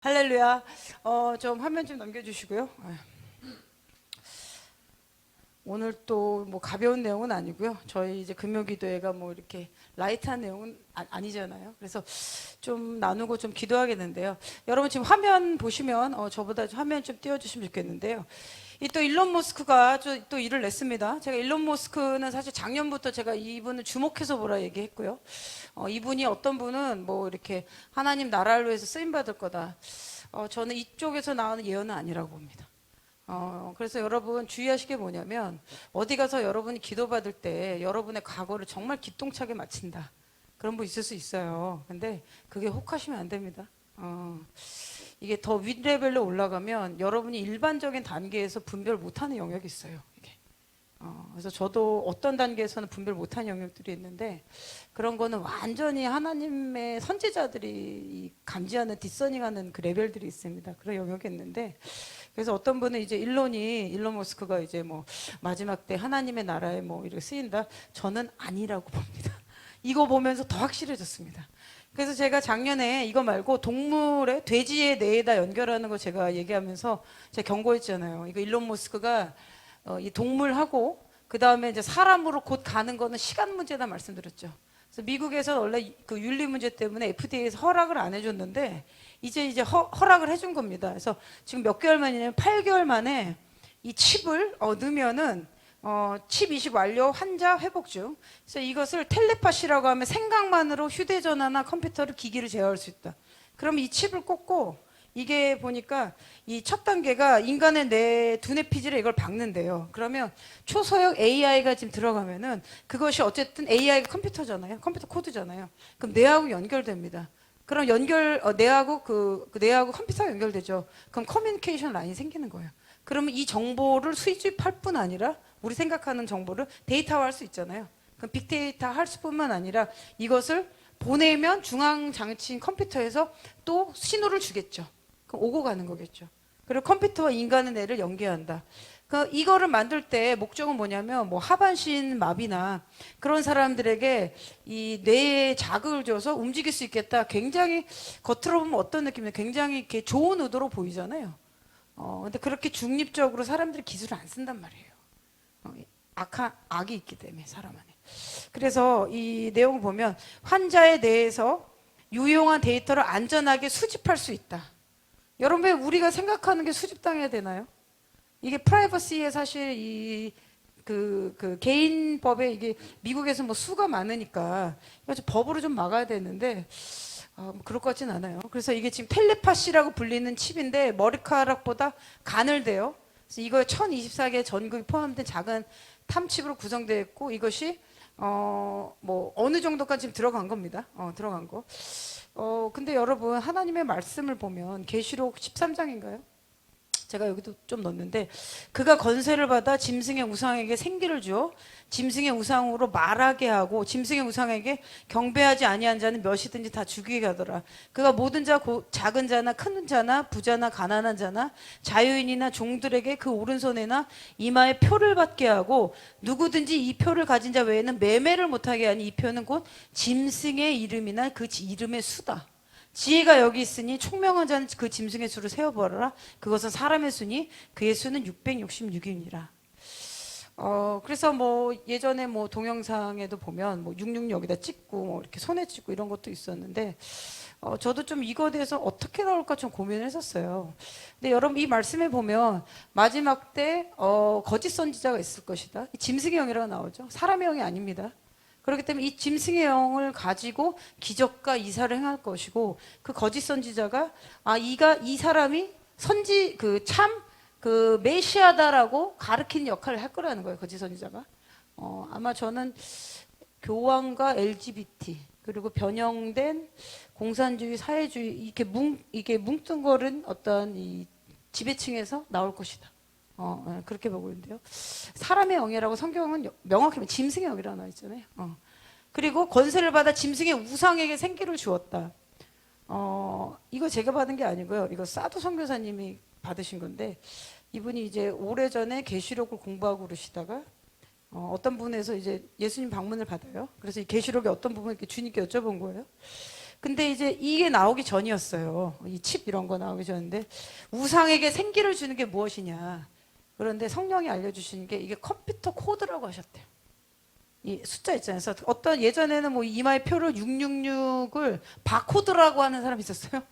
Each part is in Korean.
할렐루야. 좀 화면 좀 넘겨주시고요. 오늘 또 뭐 가벼운 내용은 아니고요. 저희 이제 금요기도회가 뭐 이렇게 라이트한 내용은 아니잖아요. 그래서 좀 나누고 좀 기도하겠는데요. 여러분 지금 화면 보시면 저보다 화면 좀 띄워주시면 좋겠는데요. 이 또 일론 머스크가 또 일을 냈습니다. 제가 일론 머스크는 사실 작년부터 제가 이분을 주목해서 보라 얘기했고요. 이분이 어떤 분은 뭐 이렇게 하나님 나라를 위해서 쓰임 받을 거다. 저는 이쪽에서 나오는 예언은 아니라고 봅니다. 그래서 여러분 주의하실 게 뭐냐면 어디 가서 여러분이 기도받을 때 여러분의 과거를 정말 기똥차게 마친다. 그런 분 있을 수 있어요. 근데 그게 혹하시면 안 됩니다. 이게 더 윗레벨로 올라가면 여러분이 일반적인 단계에서 분별 못하는 영역이 있어요. 이게. 그래서 저도 어떤 단계에서는 분별 못하는 영역들이 있는데 그런 거는 완전히 하나님의 선지자들이 감지하는 디서닝하는 그 레벨들이 있습니다. 그런 영역이 있는데 그래서 어떤 분은 이제 일론 머스크가 이제 뭐 마지막 때 하나님의 나라에 뭐 이렇게 쓰인다. 저는 아니라고 봅니다. 이거 보면서 더 확실해졌습니다. 그래서 제가 작년에 이거 말고 동물의 돼지의 뇌에다 연결하는 거 제가 얘기하면서 제가 경고했잖아요. 이거 일론 머스크가 이 동물하고 그 다음에 이제 사람으로 곧 가는 거는 시간 문제다 말씀드렸죠. 그래서 미국에서 원래 그 윤리 문제 때문에 FDA에서 허락을 안 해줬는데 이제 허락을 해준 겁니다. 그래서 지금 몇 개월 만이냐면 8개월 만에 이 칩을 넣으면은 칩 이식 완료, 환자 회복 중. 그래서 이것을 텔레파시라고 하면 생각만으로 휴대전화나 컴퓨터를 기기를 제어할 수 있다. 그럼 이 칩을 꽂고 이게 보니까 이 첫 단계가 인간의 뇌 두뇌 피질에 이걸 박는데요. 그러면 초소형 AI가 지금 들어가면은 그것이 어쨌든 AI가 컴퓨터잖아요. 컴퓨터 코드잖아요. 그럼 뇌하고 연결됩니다. 그럼 뇌하고 그 뇌하고 컴퓨터가 연결되죠. 그럼 커뮤니케이션 라인이 생기는 거예요. 그러면 이 정보를 수집할 뿐 아니라 우리 생각하는 정보를 데이터화할 수 있잖아요. 그럼 빅데이터 할 수뿐만 아니라 이것을 보내면 중앙 장치인 컴퓨터에서 또 신호를 주겠죠. 그럼 오고 가는 거겠죠. 그리고 컴퓨터와 인간의 뇌를 연계한다. 그러니까 이거를 만들 때 목적은 뭐냐면 뭐 하반신 마비나 그런 사람들에게 이 뇌에 자극을 줘서 움직일 수 있겠다. 굉장히 겉으로 보면 어떤 느낌이냐 굉장히 이렇게 좋은 의도로 보이잖아요. 근데 그렇게 중립적으로 사람들이 기술을 안 쓴단 말이에요. 악이 있기 때문에 사람 안에. 그래서 이 내용을 보면 환자에 대해서 유용한 데이터를 안전하게 수집할 수 있다. 여러분 왜 우리가 생각하는 게 수집당해야 되나요? 이게 프라이버시에 사실 그 개인법에 이게 미국에서 뭐 수가 많으니까 이거 좀 법으로 좀 막아야 되는데 뭐 그럴 것 같진 않아요. 그래서 이게 지금 텔레파시라고 불리는 칩인데 머리카락보다 가늘대요. 그래서 이거에 1024개 전극이 포함된 작은 탐칩으로 구성되어 있고 이것이 뭐 어느 정도까지 지금 들어간 겁니다. 들어간 거. 근데 여러분 하나님의 말씀을 보면 계시록 13장인가요? 제가 여기도 좀 넣었는데 그가 건세를 받아 짐승의 우상에게 생기를 주어 짐승의 우상으로 말하게 하고 짐승의 우상에게 경배하지 아니한 자는 몇이든지 다 죽이게 하더라. 그가 모든 작은 자나 큰 자나 부자나 가난한 자나 자유인이나 종들에게 그 오른손에나 이마에 표를 받게 하고 누구든지 이 표를 가진 자 외에는 매매를 못하게 하니 이 표는 곧 짐승의 이름이나 그 이름의 수다. 지혜가 여기 있으니 총명한 자는 그 짐승의 수를 세어보아라. 그것은 사람의 수니 그의 수는 666이니라. 그래서 뭐 예전에 뭐 동영상에도 보면 뭐 66 여기다 찍고 뭐 이렇게 손에 찍고 이런 것도 있었는데 저도 좀 이거에 대해서 어떻게 나올까 좀 고민을 했었어요. 근데 여러분 이 말씀에 보면 마지막 때 거짓 선지자가 있을 것이다. 짐승의 영이라고 나오죠. 사람의 영이 아닙니다. 그렇기 때문에 이 짐승의 영을 가지고 기적과 이사를 행할 것이고 그 거짓 선지자가 이 사람이 그 메시아다라고 가르치는 역할을 할 거라는 거예요. 거짓 선지자가. 아마 저는 교황과 LGBT 그리고 변형된 공산주의, 사회주의 이게 뭉뚱거린 어떤 이 지배층에서 나올 것이다. 그렇게 보고 있는데요. 사람의 영이라고 성경은 명확히 짐승의 영이라고 나와 있잖아요. 그리고 권세를 받아 짐승의 우상에게 생기를 주었다. 이거 제가 받은 게 아니고요. 이거 사도 선교사님이 받으신 건데 이분이 이제 오래전에 계시록을 공부하고 그러시다가 어떤 분에서 이제 예수님 방문을 받아요. 그래서 이 계시록의 어떤 부분을 이렇게 주님께 여쭤본 거예요. 근데 이제 이게 나오기 전이었어요. 이 칩 이런 거 나오기 전인데 우상에게 생기를 주는 게 무엇이냐. 그런데 성령이 알려주시는 게 이게 컴퓨터 코드라고 하셨대요. 이 숫자 있잖아요. 그래서 어떤 예전에는 뭐 이마의 표를 666을 바코드라고 하는 사람이 있었어요.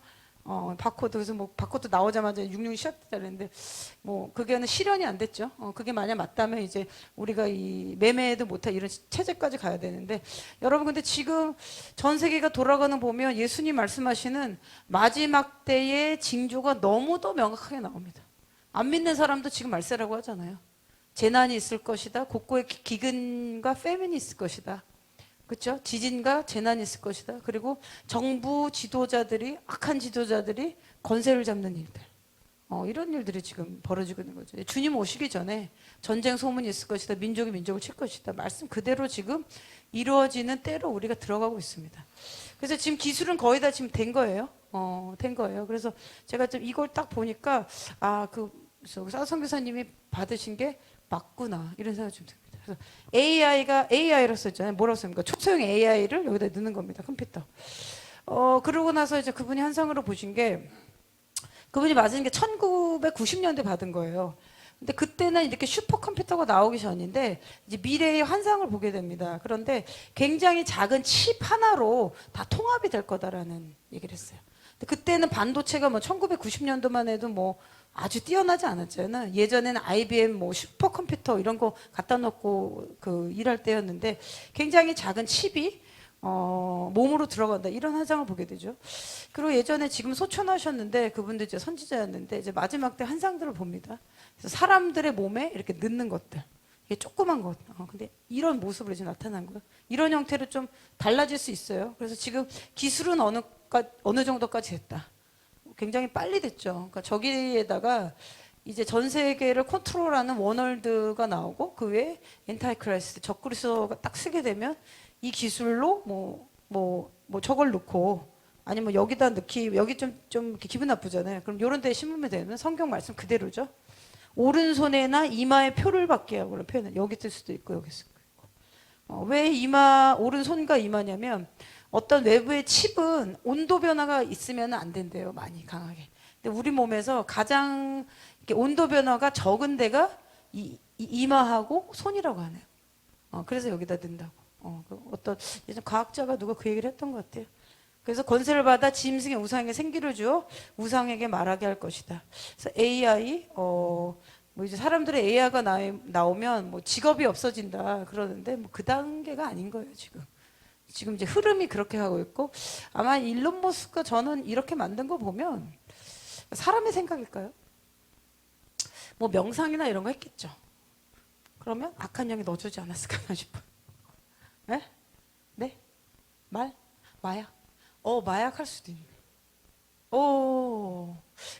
바코드. 그래서 뭐 바코드 나오자마자 66이 시작됐다 그랬는데 뭐 그게는 실현이 안 됐죠. 그게 만약 맞다면 이제 우리가 이 매매도 못할 이런 체제까지 가야 되는데 여러분 근데 지금 전 세계가 돌아가는 보면 예수님 말씀하시는 마지막 때의 징조가 너무도 명확하게 나옵니다. 안 믿는 사람도 지금 말세라고 하잖아요. 재난이 있을 것이다. 곳곳에 기근과 페민이 있을 것이다. 그렇죠? 지진과 재난이 있을 것이다. 그리고 정부 지도자들이 악한 지도자들이 권세를 잡는 일들. 이런 일들이 지금 벌어지고 있는 거죠. 주님 오시기 전에 전쟁 소문이 있을 것이다. 민족이 민족을 칠 것이다. 말씀 그대로 지금 이루어지는 때로 우리가 들어가고 있습니다. 그래서 지금 기술은 거의 다 지금 된 거예요. 된 거예요. 그래서 제가 좀 이걸 딱 보니까 사성 교사님이 받으신 게 맞구나 이런 생각이 좀 듭니다. 그래서 AI가 AI로 썼잖아요. 뭐라고 씁니까? 초소형 AI를 여기다 넣는 겁니다. 컴퓨터. 그러고 나서 이제 그분이 환상으로 보신 게 그분이 맞은 게 1990년대 받은 거예요. 근데 그때는 이렇게 슈퍼컴퓨터가 나오기 전인데 이제 미래의 환상을 보게 됩니다. 그런데 굉장히 작은 칩 하나로 다 통합이 될 거다라는 얘기를 했어요. 근데 그때는 반도체가 뭐 1990년도만 해도 뭐 아주 뛰어나지 않았잖아요. 예전에는 IBM 뭐 슈퍼컴퓨터 이런 거 갖다 놓고 그 일할 때였는데 굉장히 작은 칩이 몸으로 들어간다 이런 환상을 보게 되죠. 그리고 예전에 지금 소천하셨는데 그분도 이제 선지자였는데 이제 마지막 때 환상들을 봅니다. 그래서 사람들의 몸에 이렇게 넣는 것들, 이게 조그만 것. 근데 이런 모습으로 지금 나타난 거예요. 이런 형태로 좀 달라질 수 있어요. 그래서 지금 기술은 어느 정도까지 됐다. 굉장히 빨리 됐죠. 그러니까 저기에다가 이제 전 세계를 컨트롤하는 워널드가 나오고 그 외에 엔타이크라이스트 적그리스도가 딱 쓰게 되면 이 기술로 뭐 저걸 넣고 아니면 여기다 넣기 여기 좀 기분 나쁘잖아요. 그럼 이런 데 심으면 되는 성경 말씀 그대로죠. 오른손에나 이마에 표를 받게 하고 그런 표현은 여기 쓸 수도 있고 여기 쓸 수도 있고. 왜 오른손과 이마냐면 어떤 외부의 칩은 온도 변화가 있으면 안 된대요. 많이 강하게. 근데 우리 몸에서 가장 이렇게 온도 변화가 적은 데가 이마하고 손이라고 하네요. 그래서 여기다 넣는다고. 어떤 예전 과학자가 누가 그 얘기를 했던 것 같아요. 그래서 권세를 받아 짐승의 우상에게 생기를 주어 우상에게 말하게 할 것이다. 그래서 AI 뭐 이제 사람들의 AI가 나오면 뭐 직업이 없어진다 그러는데 뭐 그 단계가 아닌 거예요 지금. 지금 이제 흐름이 그렇게 하고 있고 아마 일론 머스크가 저는 이렇게 만든 거 보면 사람의 생각일까요? 뭐 명상이나 이런 거 했겠죠. 그러면 악한 영이 넣어주지 않았을까 싶어요. 네? 네? 마약? 마약 할 수도 있네.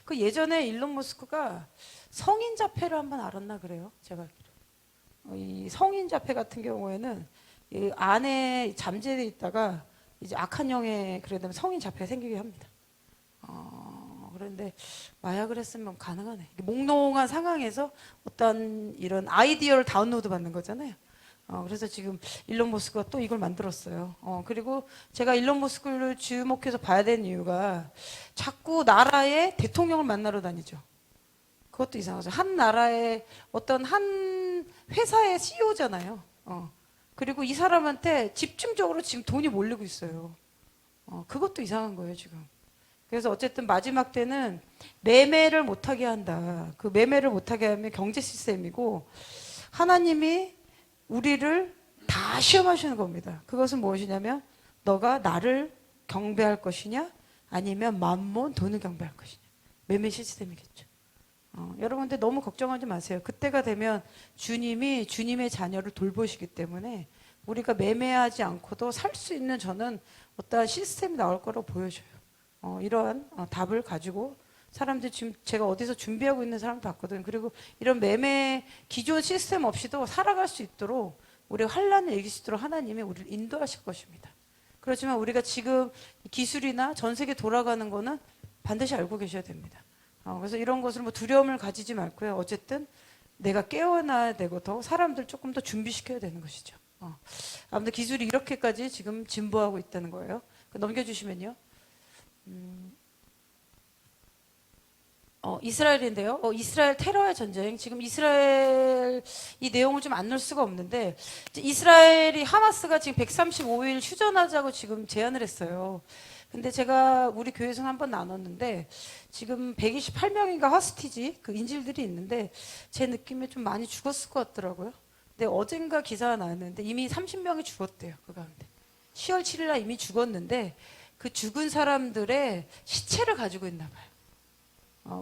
그 예전에 일론 머스크가 성인 자폐를 한번 알았나 그래요. 제가 알기로. 이 성인 자폐 같은 경우에는 이 안에 잠재돼 있다가 이제 악한 영에 그래 되면 성인 자폐가 생기게 합니다. 그런데 마약을 했으면 가능하네. 몽롱한 상황에서 어떤 이런 아이디어를 다운로드 받는 거잖아요. 그래서 지금 일론 머스크가 또 이걸 만들었어요. 그리고 제가 일론 머스크를 주목해서 봐야 되는 이유가 자꾸 나라의 대통령을 만나러 다니죠. 그것도 이상하죠. 한 나라의 어떤 한 회사의 CEO잖아요. 그리고 이 사람한테 집중적으로 지금 돈이 몰리고 있어요. 그것도 이상한 거예요, 지금. 그래서 어쨌든 마지막 때는 매매를 못하게 한다. 그 매매를 못하게 하면 경제 시스템이고 하나님이 우리를 다 시험하시는 겁니다. 그것은 무엇이냐면 너가 나를 경배할 것이냐 아니면 만몬 돈을 경배할 것이냐. 매매 시스템이겠죠. 여러분들 너무 걱정하지 마세요. 그때가 되면 주님이 주님의 자녀를 돌보시기 때문에 우리가 매매하지 않고도 살 수 있는 저는 어떠한 시스템이 나올 거라고 보여져요. 이러한 답을 가지고 사람들 지금 제가 어디서 준비하고 있는 사람도 봤거든요. 그리고 이런 매매 기존 시스템 없이도 살아갈 수 있도록 우리 환란을 이길 수 있도록 하나님이 우리를 인도하실 것입니다. 그렇지만 우리가 지금 기술이나 전 세계 돌아가는 거는 반드시 알고 계셔야 됩니다. 그래서 이런 것을 뭐 두려움을 가지지 말고요. 어쨌든 내가 깨어나야 되고 더 사람들 조금 더 준비시켜야 되는 것이죠. 아무튼 기술이 이렇게까지 지금 진보하고 있다는 거예요. 넘겨주시면요. 이스라엘인데요. 이스라엘 테러의 전쟁. 지금 이스라엘 이 내용을 좀 안 넣을 수가 없는데 이제 이스라엘이 하마스가 지금 135일 휴전하자고 지금 제안을 했어요. 근데 제가 우리 교회에서 한번 나눴는데 지금 128명인가 허스티지 그 인질들이 있는데 제 느낌에 좀 많이 죽었을 것 같더라고요. 근데 어젠가 기사가 나왔는데 이미 30명이 죽었대요. 그 가운데. 10월 7일 날 이미 죽었는데 그 죽은 사람들의 시체를 가지고 있나 봐요.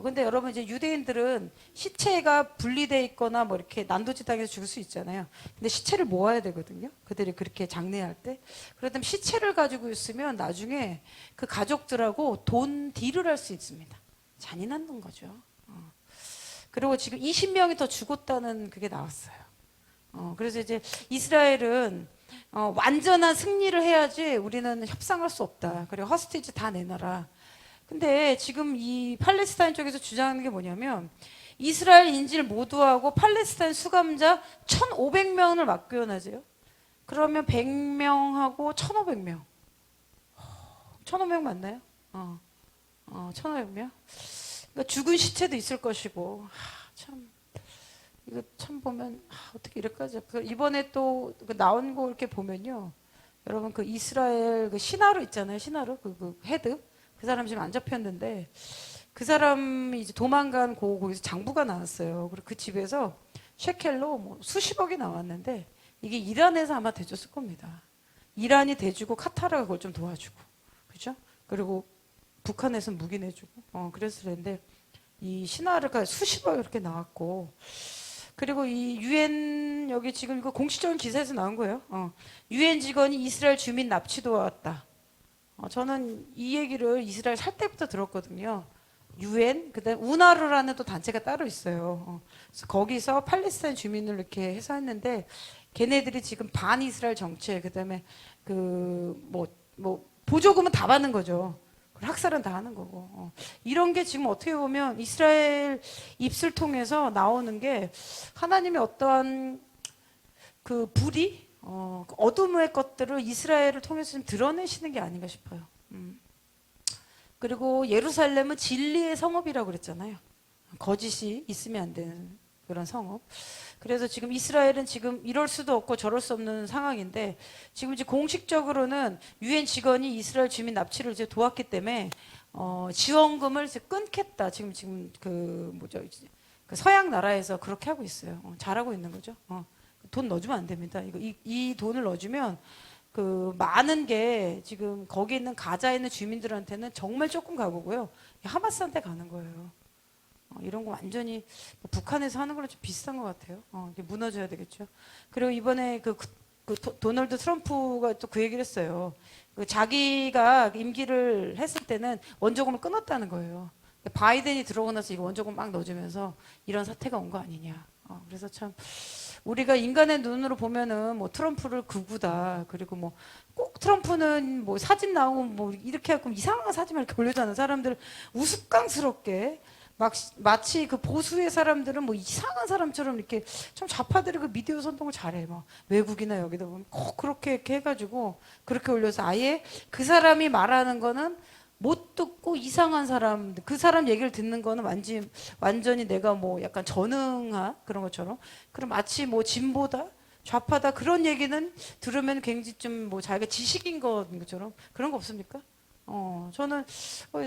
근데 여러분 이제 유대인들은 시체가 분리돼 있거나 뭐 이렇게 난도지 땅에서 죽을 수 있잖아요. 근데 시체를 모아야 되거든요. 그들이 그렇게 장례할 때. 그렇다면 시체를 가지고 있으면 나중에 그 가족들하고 돈 딜을 할 수 있습니다. 잔인한 거죠. 그리고 지금 20명이 더 죽었다는 그게 나왔어요. 그래서 이제 이스라엘은 완전한 승리를 해야지 우리는 협상할 수 없다. 그리고 허스티지 다 내놔라. 근데 지금 이 팔레스타인 쪽에서 주장하는 게 뭐냐면 이스라엘 인질 모두하고 팔레스타인 수감자 1,500명을 맞교환하세요. 그러면 100명하고 1,500명. 1,500명 맞나요? 1,500명. 그러니까 죽은 시체도 있을 것이고 참 이거 참 보면 어떻게 이럴까지. 이번에 또 나온 거 이렇게 보면요. 여러분 그 이스라엘 그 시나르 있잖아요. 시나르 그 헤드. 그 사람 지금 안 잡혔는데 그 사람이 이제 도망간 거기서 장부가 나왔어요. 그리고 그 집에서 셰켈로 뭐 수십억이 나왔는데 이게 이란에서 아마 대줬을 겁니다. 이란이 대주고 카타르가 그걸 좀 도와주고, 그죠? 그리고 북한에서 무기 내주고, 그랬을 텐데 이 시나르가 수십억 이렇게 나왔고, 그리고 이 유엔 여기 지금 그 공식적인 기사에서 나온 거예요. 유엔 직원이 이스라엘 주민 납치 도왔다. 저는 이 얘기를 이스라엘 살 때부터 들었거든요. 유엔, 그다음 우나르라는 또 단체가 따로 있어요. 그래서 거기서 팔레스타인 주민을 이렇게 해서 했는데 걔네들이 지금 반 이스라엘 정책, 그다음에 그 뭐 보조금은 다 받는 거죠. 학살은 다 하는 거고. 이런 게 지금 어떻게 보면 이스라엘 입술 통해서 나오는 게 하나님의 어떠한 그 불이 어둠의 것들을 이스라엘을 통해서 좀 드러내시는 게 아닌가 싶어요. 그리고 예루살렘은 진리의 성읍이라고 그랬잖아요. 거짓이 있으면 안 되는 그런 성읍. 그래서 지금 이스라엘은 지금 이럴 수도 없고 저럴 수 없는 상황인데 지금 이제 공식적으로는 유엔 직원이 이스라엘 주민 납치를 이제 도왔기 때문에 지원금을 이제 끊겠다. 지금 그 뭐죠? 그 서양 나라에서 그렇게 하고 있어요. 잘하고 있는 거죠. 돈 넣어주면 안 됩니다. 이 돈을 넣어주면 그 많은 게 지금 거기 있는 가자에 있는 주민들한테는 정말 조금 가고요. 하마스한테 가는 거예요. 이런 거 완전히 뭐 북한에서 하는 거랑 좀 비슷한 것 같아요. 이게 무너져야 되겠죠. 그리고 이번에 그 도널드 트럼프가 또 그 얘기를 했어요. 그 자기가 임기를 했을 때는 원조금을 끊었다는 거예요. 바이든이 들어오고 나서 이거 원조금 막 넣어주면서 이런 사태가 온 거 아니냐. 그래서 참 우리가 인간의 눈으로 보면은 뭐 트럼프를 극우다. 그리고 뭐 꼭 트럼프는 뭐 사진 나오고 뭐 이렇게 하고 이상한 사진만 이렇게 올려주는 사람들 우스꽝스럽게 마치 그 보수의 사람들은 뭐 이상한 사람처럼 이렇게 좀 좌파들이 그 미디어 선동을 잘해. 막 외국이나 여기다 보면 꼭 그렇게 이렇게 해가지고 그렇게 올려서 아예 그 사람이 말하는 거는 못 듣고 이상한 사람, 그 사람 얘기를 듣는 거는 완전히 내가 뭐 약간 전응한 그런 것처럼. 그럼 마치 뭐 진보다, 좌파다 그런 얘기는 들으면 굉장히 좀 뭐 자기가 지식인 것처럼 그런 거 없습니까? 저는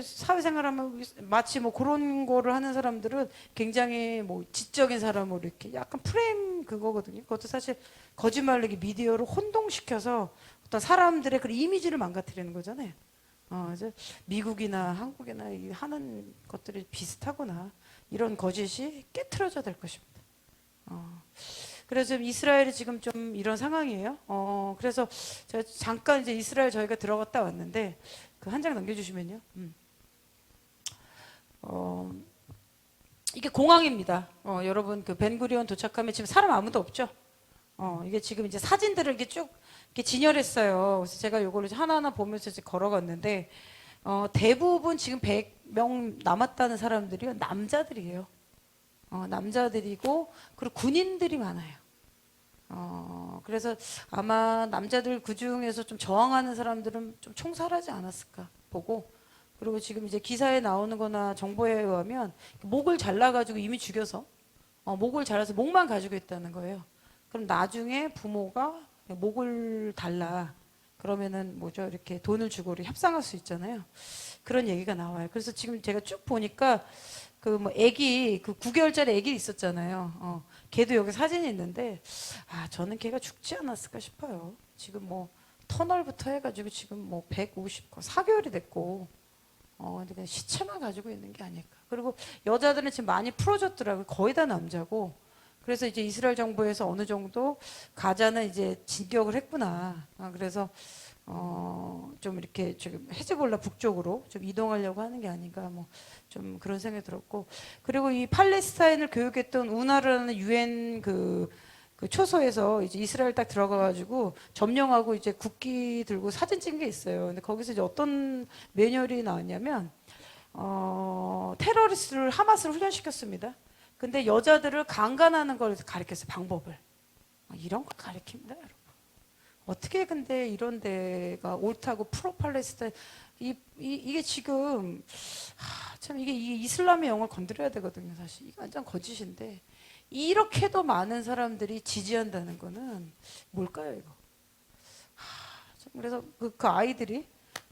사회생활하면 마치 뭐 그런 거를 하는 사람들은 굉장히 뭐 지적인 사람으로 이렇게 약간 프레임 그거거든요. 그것도 사실 거짓말로 미디어를 혼동시켜서 어떤 사람들의 그 이미지를 망가뜨리는 거잖아요. 이제 미국이나 한국이나 하는 것들이 비슷하구나. 이런 거짓이 깨트려져야 될 것입니다. 그래서 이스라엘이 지금 좀 이런 상황이에요. 그래서 제가 잠깐 이제 이스라엘 저희가 들어갔다 왔는데 그 한 장 넘겨주시면요. 이게 공항입니다. 여러분 그 벤구리온 도착하면 지금 사람 아무도 없죠. 이게 지금 이제 사진들을 이렇게 쭉 이렇게 진열했어요. 그래서 제가 이걸 하나하나 보면서 이제 걸어갔는데 대부분 지금 100명 남았다는 사람들이 남자들이에요. 남자들이고 그리고 군인들이 많아요. 그래서 아마 남자들 그 중에서 좀 저항하는 사람들은 좀 총살하지 않았을까 보고 그리고 지금 이제 기사에 나오는 거나 정보에 의하면 목을 잘라가지고 이미 죽여서 목을 잘라서 목만 가지고 있다는 거예요. 그럼 나중에 부모가 목을 달라. 그러면은 뭐죠? 이렇게 돈을 주고 협상할 수 있잖아요. 그런 얘기가 나와요. 그래서 지금 제가 쭉 보니까 그 뭐 애기 그 9개월짜리 애기 있었잖아요. 걔도 여기 사진이 있는데 저는 걔가 죽지 않았을까 싶어요. 지금 뭐 터널부터 해가지고 지금 뭐 150, 4개월이 됐고 근데 그냥 시체만 가지고 있는 게 아닐까. 그리고 여자들은 지금 많이 풀어줬더라고요. 거의 다 남자고. 그래서 이제 이스라엘 정부에서 어느 정도 가자는 이제 진격을 했구나. 그래서 좀 이렇게 지금 헤즈볼라 북쪽으로 좀 이동하려고 하는 게 아닌가 뭐 좀 그런 생각이 들었고. 그리고 이 팔레스타인을 교육했던 우나르라는 유엔 그 초소에서 이제 이스라엘 딱 들어가가지고 점령하고 이제 국기 들고 사진 찍은 게 있어요. 근데 거기서 이제 어떤 매뉴얼이 나왔냐면 테러리스트를 하마스를 훈련시켰습니다. 근데 여자들을 강간하는 걸 가르쳤어요. 방법을. 이런 거 가르칩니다, 여러분. 어떻게 근데 이런 데가 옳다고 프로팔레스타인 이게 지금 참 이게 이슬람의 영을 건드려야 되거든요, 사실. 이거 완전 거짓인데 이렇게도 많은 사람들이 지지한다는 거는 뭘까요, 이거? 그래서 그 아이들이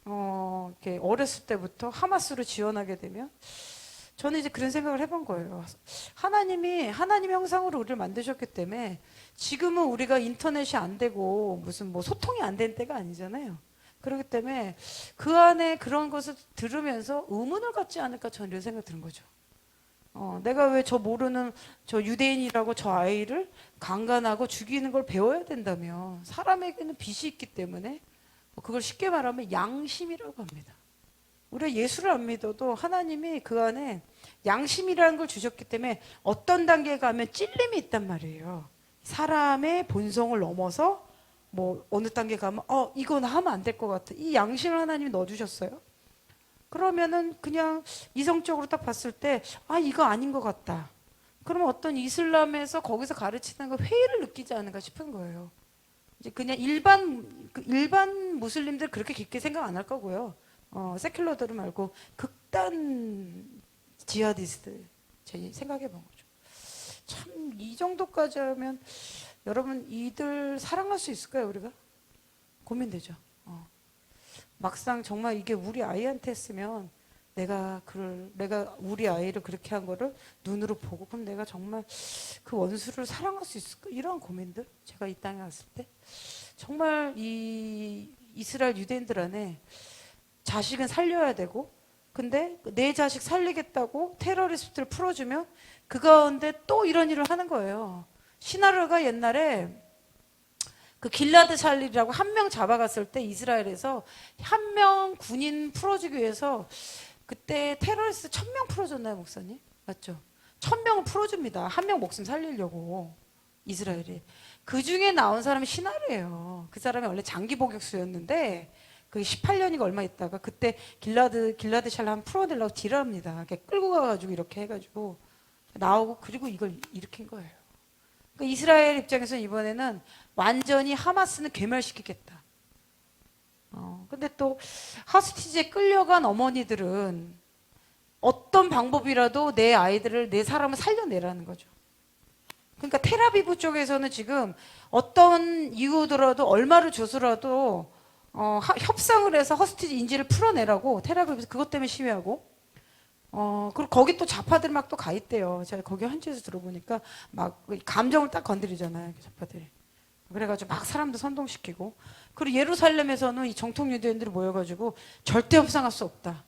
이렇게 어렸을 때부터 하마스로 지원하게 되면 저는 이제 그런 생각을 해본 거예요. 하나님이 하나님 형상으로 우리를 만드셨기 때문에 지금은 우리가 인터넷이 안 되고 무슨 뭐 소통이 안 된 때가 아니잖아요. 그렇기 때문에 그 안에 그런 것을 들으면서 의문을 갖지 않을까 저는 이런 생각 드는 거죠. 내가 왜 저 모르는 저 유대인이라고 저 아이를 강간하고 죽이는 걸 배워야 된다며. 사람에게는 빛이 있기 때문에 그걸 쉽게 말하면 양심이라고 합니다. 우리가 예수를 안 믿어도 하나님이 그 안에 양심이라는 걸 주셨기 때문에 어떤 단계에 가면 찔림이 있단 말이에요. 사람의 본성을 넘어서 뭐 어느 단계 가면 이건 하면 안 될 것 같아. 이 양심을 하나님이 넣어주셨어요. 그러면은 그냥 이성적으로 딱 봤을 때 이거 아닌 것 같다. 그러면 어떤 이슬람에서 거기서 가르치는 거 회의를 느끼지 않은가 싶은 거예요. 이제 그냥 일반 무슬림들 그렇게 깊게 생각 안 할 거고요. 세큘러들은 말고 극단 지하디스트 제 생각해 본 거죠. 참 이 정도까지 하면 여러분 이들 사랑할 수 있을까요, 우리가? 고민되죠. 막상 정말 이게 우리 아이한테 했으면 내가 우리 아이를 그렇게 한 거를 눈으로 보고 그럼 내가 정말 그 원수를 사랑할 수 있을까? 이런 고민들 제가 이 땅에 왔을 때 정말 이 이스라엘 유대인들 안에 자식은 살려야 되고 근데 내 자식 살리겠다고 테러리스트를 풀어주면 그 가운데 또 이런 일을 하는 거예요. 시나르가 옛날에 그 길라드 샬리라고 한 명 잡아갔을 때 이스라엘에서 한 명 군인 풀어주기 위해서 그때 테러리스트 1000명 풀어줬나요, 목사님? 맞죠? 1000명을 풀어줍니다. 한 명 목숨 살리려고 이스라엘이. 그 중에 나온 사람이 시나르예요. 그 사람이 원래 장기 복역수였는데 그 18년이가 얼마 있다가 그때 길라드 샬리 한번 풀어내려고 딜합니다. 끌고 가가지고 이렇게 해가지고 나오고 그리고 이걸 일으킨 거예요. 그러니까 이스라엘 입장에서는 이번에는 완전히 하마스는 괴멸시키겠다. 근데 또 하스티즈에 끌려간 어머니들은 어떤 방법이라도 내 아이들을 내 사람을 살려내라는 거죠. 그러니까 텔아비브 쪽에서는 지금 어떤 이유더라도 얼마를 줘서라도 협상을 해서 허스티지 인질을 풀어내라고 텔아비브에서 그것 때문에 시위하고 그리고 거기 또 좌파들 막 또 가 있대요. 제가 거기 현지에서 들어보니까 막 감정을 딱 건드리잖아요. 좌파들이. 그래가지고 막 사람도 선동시키고 그리고 예루살렘에서는 이 정통 유대인들이 모여가지고 절대 협상할 수 없다.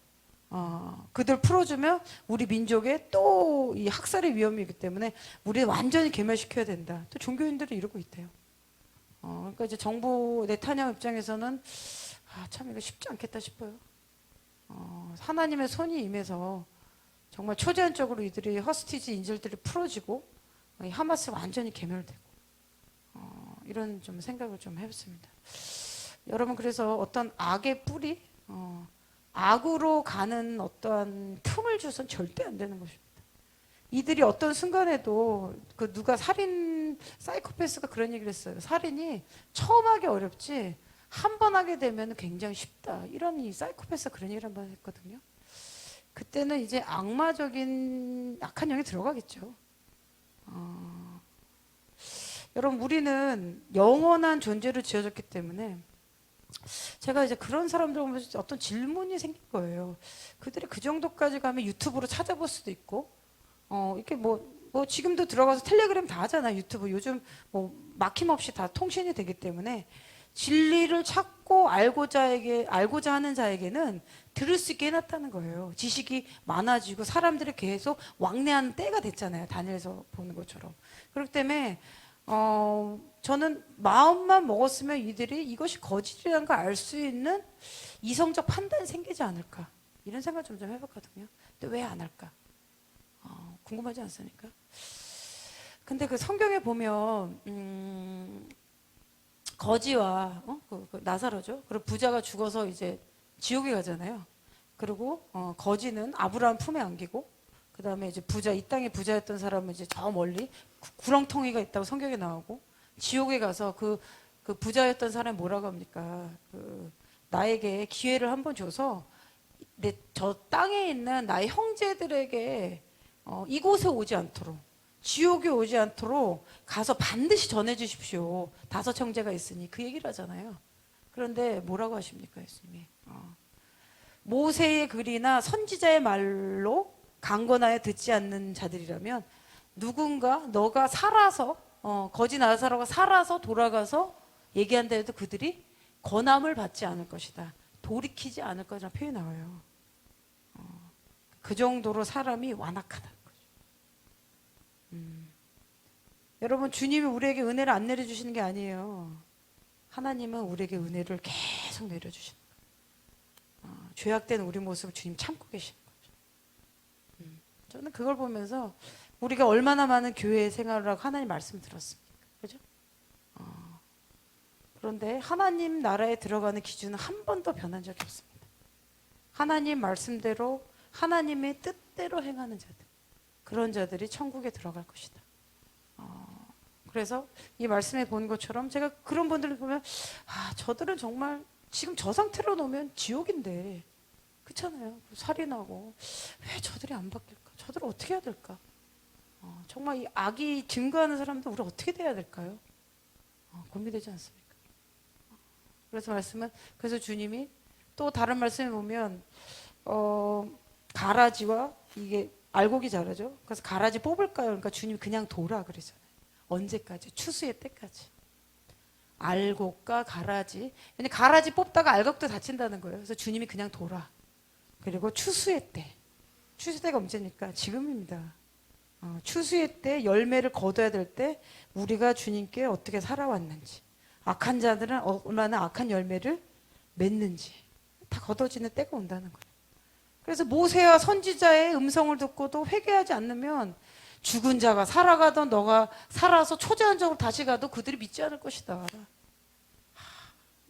그들 풀어주면 우리 민족에 또 이 학살의 위험이 있기 때문에 우리 완전히 괴멸시켜야 된다. 또 종교인들이 이러고 있대요. 그러니까 이제 정부 네타냐후 입장에서는 참 이거 쉽지 않겠다 싶어요. 하나님의 손이 임해서 정말 초제한적으로 이들이 허스티지 인질들이 풀어지고 하마스 완전히 괴멸되고 이런 좀 생각을 좀 해봤습니다. 여러분 그래서 어떤 악의 뿌리, 악으로 가는 어떠한 틈을 줘선 절대 안 되는 것입니다. 이들이 어떤 순간에도 누가 사이코패스가 그런 얘기를 했어요. 살인이 처음 하기 어렵지 한 번 하게 되면 굉장히 쉽다. 이런 이 사이코패스가 그런 얘기를 한 번 했거든요. 그때는 이제 악마적인 악한 영이 들어가겠죠. 여러분 우리는 영원한 존재로 지어졌기 때문에 제가 이제 그런 사람들 보면 어떤 질문이 생긴 거예요. 그들이 그 정도까지 가면 유튜브로 찾아볼 수도 있고, 이렇게 뭐 지금도 들어가서 텔레그램 다 하잖아요. 유튜브 요즘 뭐 막힘없이 다 통신이 되기 때문에 진리를 찾고 알고자 하는 자에게는 들을 수 있게 해놨다는 거예요. 지식이 많아지고 사람들이 계속 왕래하는 때가 됐잖아요. 다니엘서 보는 것처럼. 그렇기 때문에 저는 마음만 먹었으면 이들이 이것이 거짓이라는 걸 알 수 있는 이성적 판단이 생기지 않을까 이런 생각 좀 해봤거든요. 근데 왜 안 할까? 궁금하지 않습니까? 근데 그 성경에 보면 거지와 그 나사로죠. 그리고 부자가 죽어서 이제 지옥에 가잖아요. 그리고 거지는 아브라함 품에 안기고 그 다음에 이제 이 땅에 부자였던 사람은 이제 저 멀리 구렁텅이가 있다고 성경에 나오고 지옥에 가서 그 부자였던 사람이 뭐라고 합니까? 나에게 기회를 한번 줘서 저 땅에 있는 나의 형제들에게 이곳에 오지 않도록 지옥에 오지 않도록 가서 반드시 전해 주십시오. 5 형제가 있으니 그 얘기를 하잖아요. 그런데 뭐라고 하십니까, 예수님이? 모세의 글이나 선지자의 말로 강건하여 듣지 않는 자들이라면 누군가 너가 살아서 거지 나사로가 살아서 돌아가서 얘기한다 해도 그들이 권함을 받지 않을 것이다. 돌이키지 않을 것이라는 표현이 나와요. 그 정도로 사람이 완악하다는 거죠. 여러분 주님이 우리에게 은혜를 안 내려주시는 게 아니에요. 하나님은 우리에게 은혜를 계속 내려주시는 거예요. 죄악된 우리 모습을 주님 참고 계시는 거죠. 저는 그걸 보면서 우리가 얼마나 많은 교회 생활을 하고 하나님 말씀 들었습니까? 그죠? 그런데 하나님 나라에 들어가는 기준은 한 번도 변한 적이 없습니다. 하나님 말씀대로 하나님의 뜻대로 행하는 자들, 그런 자들이 천국에 들어갈 것이다. 그래서 이 말씀에 본 것처럼 제가 그런 분들을 보면 저들은 정말 지금 저 상태로 놓으면 지옥인데 그렇잖아요. 살인하고 왜 저들이 안 바뀔까? 저들은 어떻게 해야 될까? 정말 이 악이 증거하는 사람들 우리 어떻게 돼야 될까요? 고민되지 않습니까? 그래서 주님이 또 다른 말씀에 보면 가라지와 이게 알곡이 자라죠. 그래서 가라지 뽑을까요? 그러니까 주님이 그냥 둬라 그러잖아요. 언제까지? 추수의 때까지. 알곡과 가라지. 왜냐 가라지 뽑다가 알곡도 다친다는 거예요. 그래서 주님이 그냥 둬라. 그리고 추수의 때. 추수의 때가 언제입니까? 지금입니다. 추수의 때 열매를 거둬야 될 때 우리가 주님께 어떻게 살아왔는지, 악한 자들은 얼마나 악한 열매를 맺는지 다 거둬지는 때가 온다는 거예요. 그래서 모세와 선지자의 음성을 듣고도 회개하지 않으면 죽은 자가 살아가던 너가 살아서 초자연적으로 다시 가도 그들이 믿지 않을 것이다.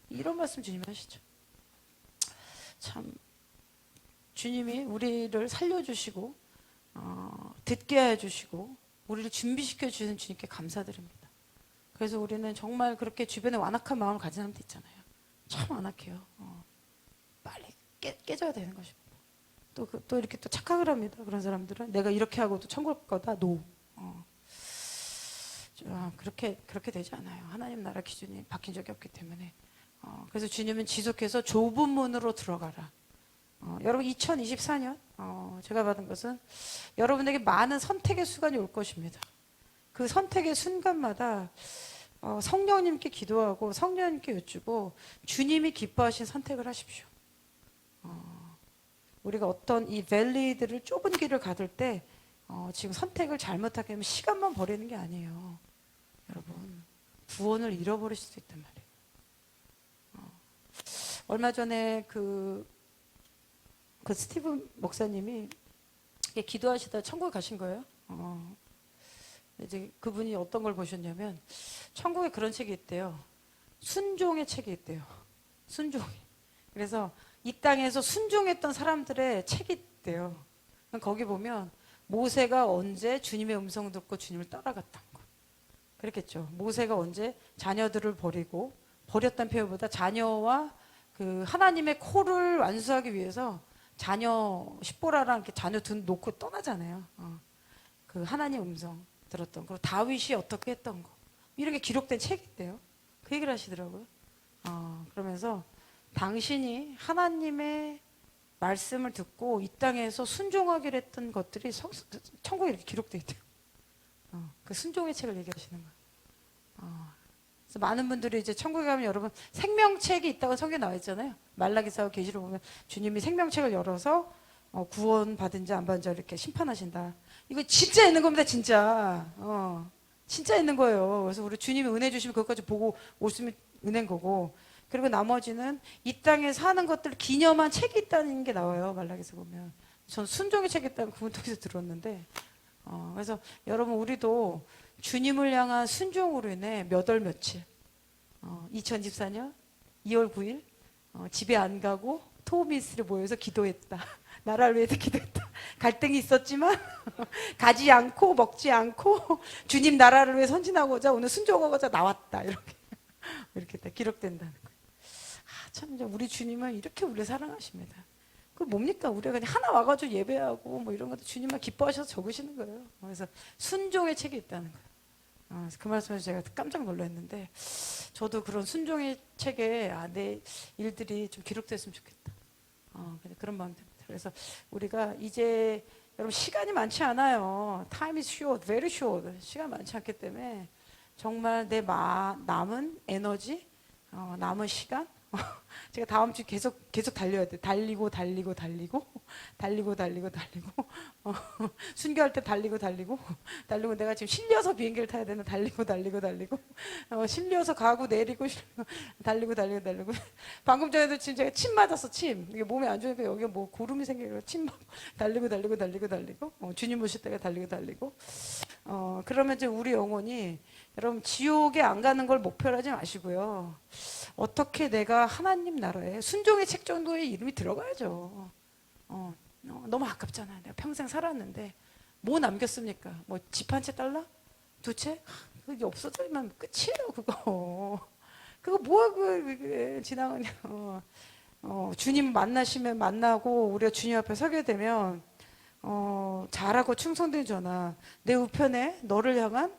이런 말씀 주님이 하시죠. 참 주님이 우리를 살려주시고 듣게 해주시고 우리를 준비시켜 주시는 주님께 감사드립니다. 그래서 우리는 정말 그렇게 주변에 완악한 마음을 가진 사람도 있잖아요. 참 완악해요. 빨리 깨져야 되는 것입니다. 또 이렇게 또 착각을 합니다. 그런 사람들은 내가 이렇게 하고도 천국 갈 거다. 노. 그렇게 되지 않아요. 하나님 나라 기준이 바뀐 적이 없기 때문에. 그래서 주님은 지속해서 좁은 문으로 들어가라. 여러분 2024년 제가 받은 것은 여러분에게 많은 선택의 순간이 올 것입니다. 그 선택의 순간마다 성령님께 기도하고 성령님께 여쭈고 주님이 기뻐하신 선택을 하십시오. 우리가 어떤 이 밸리들을 좁은 길을 가들 때 지금 선택을 잘못하게 되면 시간만 버리는 게 아니에요. 여러분 구원을 잃어버릴 수도 있단 말이에요. 얼마 전에 그 스티븐 목사님이 기도하시다 천국에 가신 거예요. 이제 그분이 어떤 걸 보셨냐면 천국에 그런 책이 있대요. 순종의 책이 있대요. 순종이. 그래서 이 땅에서 순종했던 사람들의 책이 있대요. 거기 보면 모세가 언제 주님의 음성 듣고 주님을 따라갔던 거. 그랬겠죠. 모세가 언제 자녀들을 버리고 버렸다는 표현보다 자녀와 그 하나님의 콜을 완수하기 위해서 자녀 십보라랑 이렇게 자녀 놓고 떠나잖아요. 그 하나님 음성 들었던 거. 그리고 다윗이 어떻게 했던 거. 이런 게 기록된 책이 있대요. 그 얘기를 하시더라고요. 그러면서 당신이 하나님의 말씀을 듣고 이 땅에서 순종하기로 했던 것들이 천국에 이렇게 기록되어 있대요. 그 순종의 책을 얘기하시는 거예요. 그래서 많은 분들이 이제 천국에 가면 여러분 생명책이 있다고 성경에 나와 있잖아요. 말라기사와 계시록 보면 주님이 생명책을 열어서 구원 받은 자 안 받은 자 이렇게 심판하신다. 이거 진짜 있는 겁니다, 진짜. 진짜 있는 거예요. 그래서 우리 주님이 은혜 주시면 그것까지 보고 오시면 은혜인 거고. 그리고 나머지는 이 땅에 사는 것들을 기념한 책이 있다는 게 나와요. 말라기서 보면. 전 순종의 책이 있다는 그분 통해서 들었는데. 그래서 여러분 우리도 주님을 향한 순종으로 인해 몇 월 며칠 2024년 2월 9일 집에 안 가고 토미스를 모여서 기도했다. 나라를 위해서 기도했다. 갈등이 있었지만 가지 않고 먹지 않고 주님 나라를 위해 선진하고자 오늘 순종하고자 나왔다. 이렇게 다 기록된다는 거예요. 참 우리 주님은 이렇게 우리를 사랑하십니다. 그 뭡니까? 우리가 그냥 하나 와가지고 예배하고 뭐 이런 것도 주님만 기뻐하셔서 적으시는 거예요. 그래서 순종의 책이 있다는 거예요. 그 말씀에서 제가 깜짝 놀랐는데 저도 그런 순종의 책에 내 일들이 좀 기록됐으면 좋겠다. 그런 마음 듭니다. 그래서 우리가 이제 여러분 시간이 많지 않아요. Time is short, very short. 시간 많지 않기 때문에 정말 내 남은 에너지, 남은 시간 제가 다음 주 계속 달려야 돼. 달리고 순교할 때 달리고 내가 지금 실려서 비행기를 타야 되는 달리고 실려서 가고 내리고 달리고 방금 전에도 지금 제가 침 맞았어. 침 이게 몸에 안 좋으니까 여기 뭐 고름이 생기고 침 맞고 달리고 주님 모실 때가 달리고 그러면 이제 우리 영혼이 여러분 지옥에 안 가는 걸 목표로 하지 마시고요. 어떻게 내가 하나님 나라에 순종의 책 정도의 이름이 들어가야죠. 너무 아깝잖아요. 내가 평생 살았는데 뭐 남겼습니까? 뭐 집 한 채 달러? 두 채? 그게 없어지면 끝이에요. 그거 뭐야 그게 지나가냐. 주님 만나시면 만나고 우리가 주님 앞에 서게 되면 잘하고 충성된 전하 내 우편에 너를 향한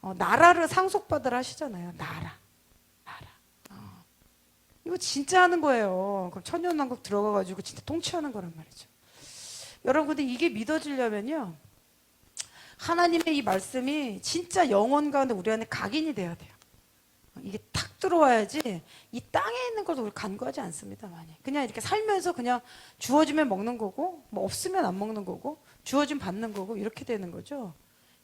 나라를 상속받으라 하시잖아요. 나라. 이거 진짜 하는 거예요. 그럼 천년왕국 들어가가지고 진짜 통치하는 거란 말이죠. 여러분 근데 이게 믿어지려면요. 하나님의 이 말씀이 진짜 영혼 가운데 우리 안에 각인이 돼야 돼요. 이게 탁 들어와야지 이 땅에 있는 것도 우리 간구하지 않습니다. 많이. 그냥 이렇게 살면서 그냥 주어지면 먹는 거고 뭐 없으면 안 먹는 거고 주어지면 받는 거고 이렇게 되는 거죠.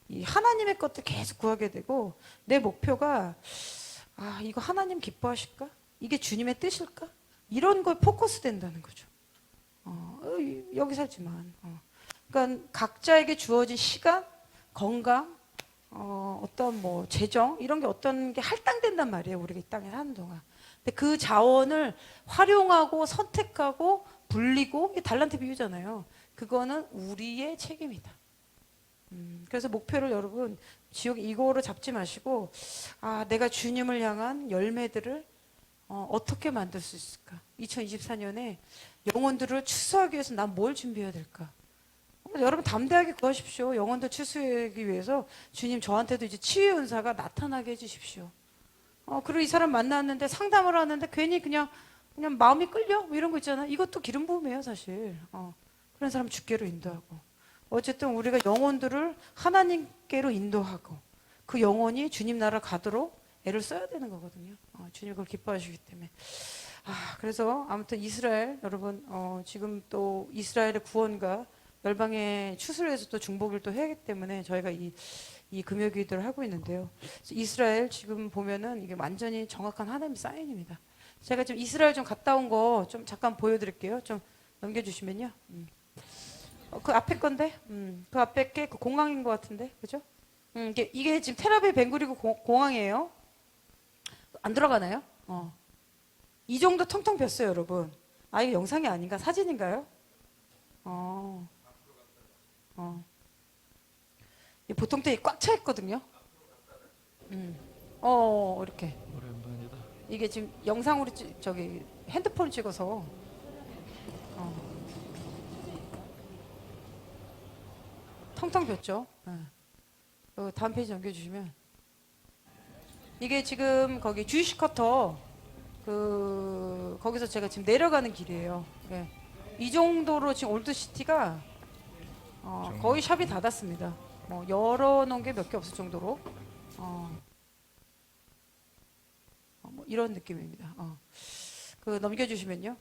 이 하나님의 것들 계속 구하게 되고 내 목표가 이거 하나님 기뻐하실까? 이게 주님의 뜻일까? 이런 거에 포커스 된다는 거죠. 여기 살지만. 그러니까 각자에게 주어진 시간, 건강, 어떤 뭐 재정 이런 게 어떤 게 할당된단 말이에요. 우리가 이 땅에 사는 동안. 근데 그 자원을 활용하고 선택하고 불리고 이게 달란트 비유잖아요. 그거는 우리의 책임이다. 그래서 목표를 여러분 지옥 이거로 잡지 마시고 내가 주님을 향한 열매들을 어떻게 만들 수 있을까? 2024년에 영혼들을 추수하기 위해서 난 뭘 준비해야 될까? 여러분 담대하게 구하십시오. 영혼들 추수하기 위해서 주님 저한테도 이제 치유의 은사가 나타나게 해주십시오. 그리고 이 사람 만났는데 상담을 하는데 괜히 그냥 마음이 끌려? 뭐 이런 거 있잖아. 이것도 기름 부음이에요 사실. 그런 사람 주께로 인도하고. 어쨌든 우리가 영혼들을 하나님께로 인도하고 그 영혼이 주님 나라 가도록 애를 써야 되는 거거든요. 주님 그걸 기뻐하시기 때문에. 그래서 아무튼 이스라엘 여러분 지금 또 이스라엘의 구원과 열방의 추수를 해서 또 중보기를 또 해야기 때문에 저희가 이 금요기도를 하고 있는데요. 이스라엘 지금 보면은 이게 완전히 정확한 하나님의 사인입니다. 제가 지금 이스라엘 좀 갔다 온 거 좀 잠깐 보여드릴게요. 좀 넘겨주시면요. 그 앞에 건데, 그 앞에 게 그 공항인 것 같은데, 그죠? 이게 지금 테라비 벵구리고 공항이에요. 안 들어가나요? 이 정도 텅텅 폈어요, 여러분. 이거 영상이 아닌가? 사진인가요? 보통 때 꽉 차 있거든요. 이렇게. 오랜만이다. 이게 지금 영상으로 저기 핸드폰 찍어서 어, 텅텅 폈죠. 다음 페이지 넘겨주시면 이게 지금 거기 주이시 커터 거기서 제가 지금 내려가는 길이에요. 예. 이 정도로 지금 올드시티가 거의 샵이 닫았습니다. 뭐 열어놓은 게 몇 개 없을 정도로 뭐 이런 느낌입니다. 넘겨주시면요.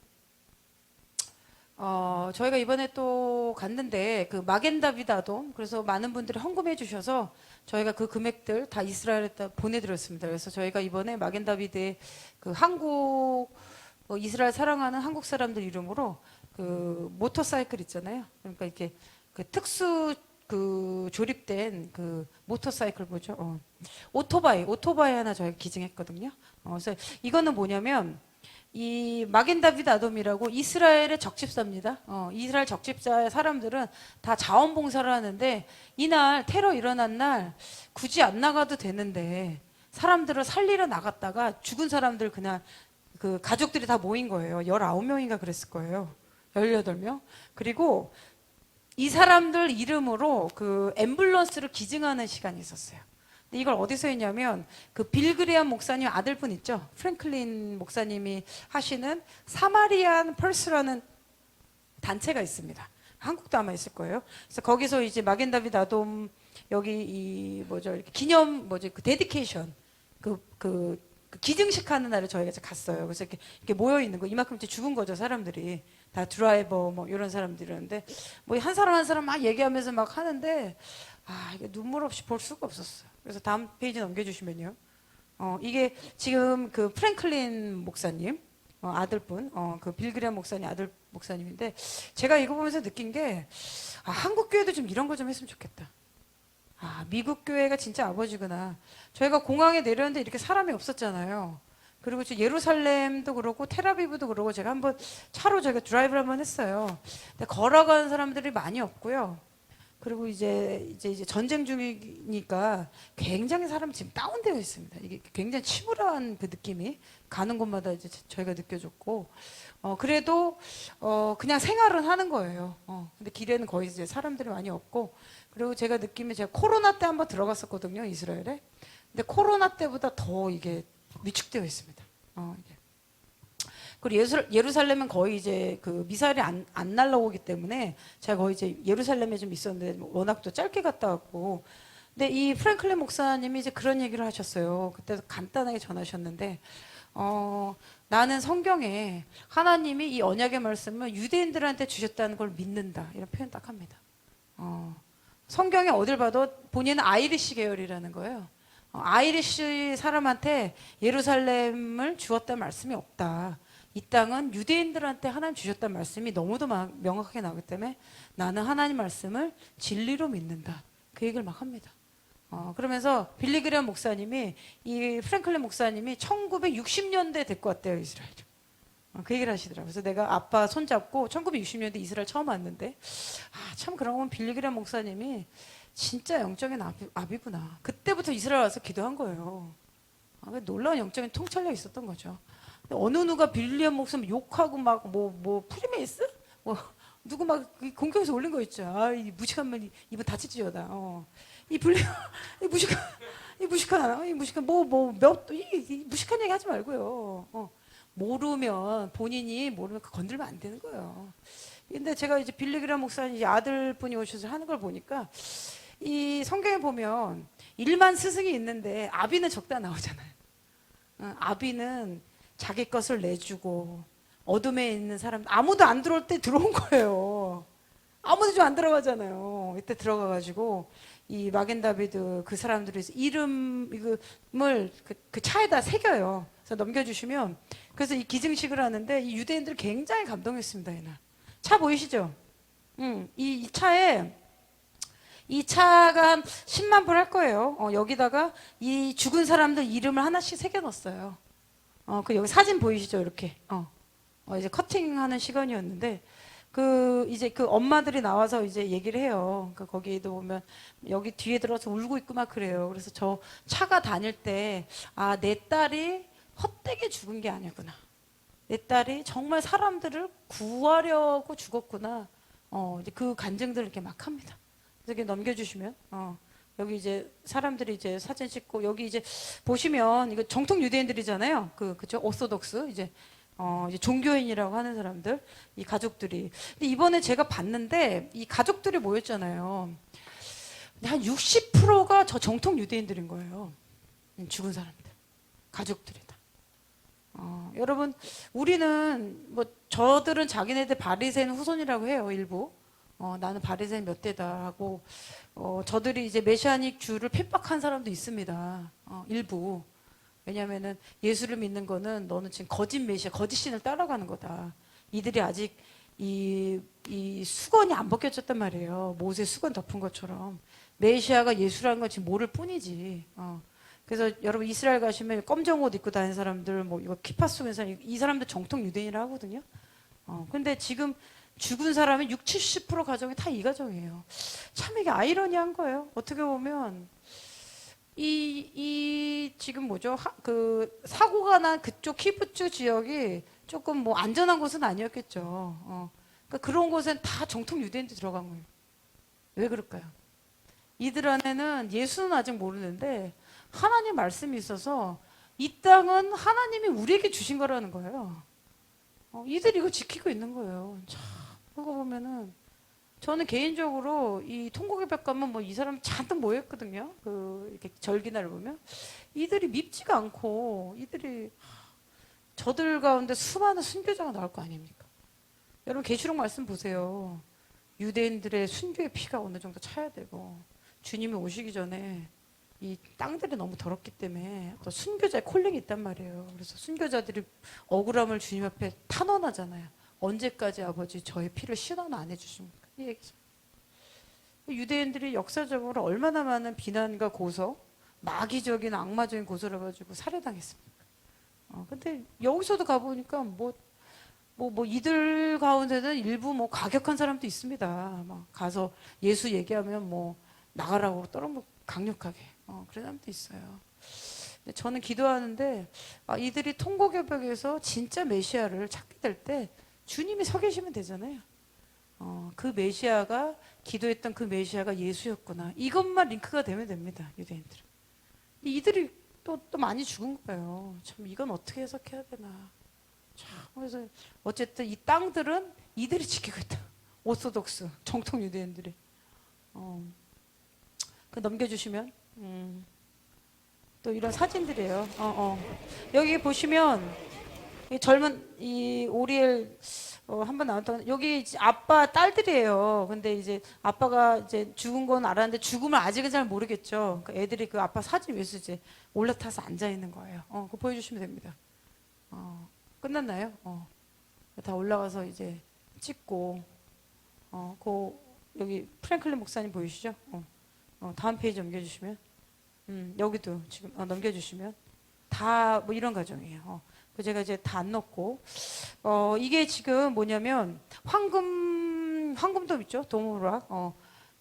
저희가 이번에 또 갔는데 그 마겐다비다돔 그래서 많은 분들이 헌금해 주셔서 저희가 그 금액들 다 이스라엘에다 보내드렸습니다. 그래서 저희가 이번에 마겐다비드의 그 한국 이스라엘 사랑하는 한국 사람들 이름으로 그 모터사이클 있잖아요. 그러니까 이렇게 그 특수 그 조립된 그 모터사이클 뭐죠? 오토바이 하나 저희가 기증했거든요. 그래서 이거는 뭐냐면 이 마겐다비드 아돔이라고 이스라엘의 적집사입니다. 이스라엘 적집사의 사람들은 다 자원봉사를 하는데 이날 테러 일어난 날 굳이 안 나가도 되는데 사람들을 살리러 나갔다가 죽은 사람들 그냥 그 가족들이 다 모인 거예요. 19명인가 그랬을 거예요. 18명. 그리고 이 사람들 이름으로 그 앰뷸런스를 기증하는 시간이 있었어요. 근데 이걸 어디서 했냐면 그 빌그리암 목사님 아들분 있죠? 프랭클린 목사님이 하시는 사마리안 펄스라는 단체가 있습니다. 한국도 아마 있을 거예요. 그래서 거기서 이제 마겐다비드 아돔 여기 이 뭐죠? 이렇게 기념 그 데디케이션 그 기증식 하는 날에 저희가 갔어요. 그래서 이렇게 모여 있는 거 이만큼 이제 죽은 거죠 사람들이 다 드라이버 뭐 이런 사람들이었는데 뭐 한 사람 한 사람 막 얘기하면서 막 하는데 이게 눈물 없이 볼 수가 없었어요. 그래서 다음 페이지 넘겨주시면요. 이게 지금 그 프랭클린 목사님 아들분, 그 빌그리암 목사님 아들 목사님인데 제가 이거 보면서 느낀 게 한국 교회도 좀 이런 거 좀 했으면 좋겠다. 미국 교회가 진짜 아버지구나. 저희가 공항에 내렸는데 이렇게 사람이 없었잖아요. 그리고 예루살렘도 그렇고 테라비브도 그렇고 제가 한번 차로 저희가 드라이브를 한번 했어요. 근데 걸어가는 사람들이 많이 없고요. 그리고 이제 전쟁 중이니까 굉장히 사람이 지금 다운되어 있습니다. 이게 굉장히 침울한 그 느낌이 가는 곳마다 이제 저희가 느껴졌고, 그래도 그냥 생활은 하는 거예요. 근데 길에는 거의 이제 사람들이 많이 없고, 그리고 제가 느낌이 제가 코로나 때 한번 들어갔었거든요, 이스라엘에. 근데 코로나 때보다 더 이게 위축되어 있습니다. 이게. 그리고 예루살렘은 거의 이제 그 미사일이 안 날라오기 때문에 제가 거의 이제 예루살렘에 좀 있었는데 워낙 또 짧게 갔다 왔고. 근데 이 프랭클린 목사님이 이제 그런 얘기를 하셨어요. 그때도 간단하게 전하셨는데, 나는 성경에 하나님이 이 언약의 말씀을 유대인들한테 주셨다는 걸 믿는다. 이런 표현 딱 합니다. 성경에 어딜 봐도 본인은 아이리시 계열이라는 거예요. 아이리시 사람한테 예루살렘을 주었다는 말씀이 없다. 이 땅은 유대인들한테 하나님 주셨다는 말씀이 너무도 명확하게 나오기 때문에 나는 하나님 말씀을 진리로 믿는다. 그 얘기를 막 합니다. 그러면서 빌리그리암 목사님이 이 프랭클린 목사님이 1960년대에 데리고 왔대요, 이스라엘을. 그 얘기를 하시더라고요. 그래서 내가 아빠 손잡고 1960년대 이스라엘 처음 왔는데 참 그런 건 빌리그리암 목사님이 진짜 영적인 아비구나. 그때부터 이스라엘 와서 기도한 거예요. 놀라운 영적인 통찰력이 있었던 거죠. 어느 누가 빌리암 목사님 욕하고 막 뭐 프리메이스? 누구 막 공격해서 올린 거 있죠. 이 무식한 이분 다치지어다. 이 무식한 무식한 얘기 하지 말고요. 본인이 모르면 건들면 안 되는 거예요. 근데 제가 이제 빌리그리암 목사님 아들분이 오셔서 하는 걸 보니까 이 성경에 보면 일만 스승이 있는데 아비는 적다 나오잖아요. 아비는 자기 것을 내주고 어둠에 있는 사람 아무도 안 들어올 때 들어온 거예요. 아무도 좀 안 들어가잖아요. 이때 들어가가지고 이 마겐다비드 그 사람들이 이름을 그 차에다 새겨요. 그래서 넘겨주시면 그래서 이 기증식을 하는데 이 유대인들 굉장히 감동했습니다. 이날 차 보이시죠? 이 차에 이 차가 한 10만 불 할 거예요. 여기다가 이 죽은 사람들 이름을 하나씩 새겨놨어요. 여기 사진 보이시죠? 이렇게. 이제 커팅하는 시간이었는데, 이제 그 엄마들이 나와서 이제 얘기를 해요. 그러니까 거기도 보면 여기 뒤에 들어서 울고 있고 막 그래요. 그래서 저 차가 다닐 때, 내 딸이 헛되게 죽은 게 아니구나. 내 딸이 정말 사람들을 구하려고 죽었구나. 이제 그 간증들을 이렇게 막 합니다. 그래서 이렇게 넘겨주시면, 여기 이제 사람들이 이제 사진 찍고, 여기 이제 보시면, 이거 정통 유대인들이잖아요. 그죠? 오소독스. 이제 종교인이라고 하는 사람들, 이 가족들이. 근데 이번에 제가 봤는데, 이 가족들이 모였잖아요. 근데 한 60%가 저 정통 유대인들인 거예요. 죽은 사람들. 가족들이다. 여러분, 우리는 뭐 저들은 자기네들 바리새인 후손이라고 해요, 일부. 나는 바리새인 몇 대다 하고, 저들이 이제 메시아닉 주를 핍박한 사람도 있습니다. 일부. 왜냐면은 예수를 믿는 거는 너는 지금 거짓 메시아, 거짓 신을 따라가는 거다. 이들이 아직 이 수건이 안 벗겨졌단 말이에요. 모세 수건 덮은 것처럼. 메시아가 예수라는 건 지금 모를 뿐이지. 그래서 여러분 이스라엘 가시면 검정 옷 입고 다니는 사람들, 뭐 이거 키파 쓰는 사람, 이 사람들 정통 유대인이라 하거든요. 근데 지금 죽은 사람이 60, 70% 가정이 다 이 가정이에요. 참 이게 아이러니한 거예요. 어떻게 보면 이 지금 뭐죠? 그 사고가 난 그쪽 키부츠 지역이 조금 뭐 안전한 곳은 아니었겠죠. 그러니까 그런 곳엔 다 정통 유대인들이 들어간 거예요. 왜 그럴까요? 이들 안에는 예수는 아직 모르는데 하나님 말씀이 있어서 이 땅은 하나님이 우리에게 주신 거라는 거예요. 이들이 이거 지키고 있는 거예요. 참, 그거 보면은 저는 개인적으로 이 통곡의 벽 가면 뭐 이 사람 잔뜩 모였거든요. 이렇게 절기날 보면 이들이 밉지가 않고 이들이 저들 가운데 수많은 순교자가 나올 거 아닙니까? 여러분 계시록 말씀 보세요. 유대인들의 순교의 피가 어느 정도 차야 되고 주님이 오시기 전에 이 땅들이 너무 더럽기 때문에 또 순교자의 콜링이 있단 말이에요. 그래서 순교자들이 억울함을 주님 앞에 탄원하잖아요. 언제까지 아버지 저의 피를 신원 안 해주십니까? 이 얘기죠. 유대인들이 역사적으로 얼마나 많은 비난과 고소, 마귀적인 악마적인 고소를 가지고 살해당했습니까? 근데 여기서도 가보니까 이들 가운데는 일부 뭐 과격한 사람도 있습니다. 막 가서 예수 얘기하면 뭐 나가라고 너무 강력하게 그런 사람도 있어요. 근데 저는 기도하는데 이들이 통곡의 벽에서 진짜 메시아를 찾게 될 때 주님이 서 계시면 되잖아요. 그 메시아가 기도했던 그 메시아가 예수였구나. 이것만 링크가 되면 됩니다. 유대인들은. 이들이 또 많이 죽은 거예요. 참 이건 어떻게 해석해야 되나. 참 그래서 어쨌든 이 땅들은 이들이 지키고 있다. 오소독스 정통 유대인들이. 그 넘겨주시면 또 이런 사진들이에요. 여기 보시면 이 젊은 이 오리엘 한번 나왔던 여기 아빠 딸들이에요. 근데 이제 아빠가 이제 죽은 건 알았는데 죽음을 아직은 잘 모르겠죠. 그러니까 애들이 그 아빠 사진 위에서 이제 올라타서 앉아 있는 거예요. 그거 보여주시면 됩니다. 끝났나요? 다 올라가서 이제 찍고 여기 프랭클린 목사님 보이시죠? 다음 페이지 넘겨주시면 여기도 지금 넘겨주시면 다 뭐 이런 과정이에요. 제가 이제 다 안 넣고 이게 지금 뭐냐면 황금돔 있죠? 도무락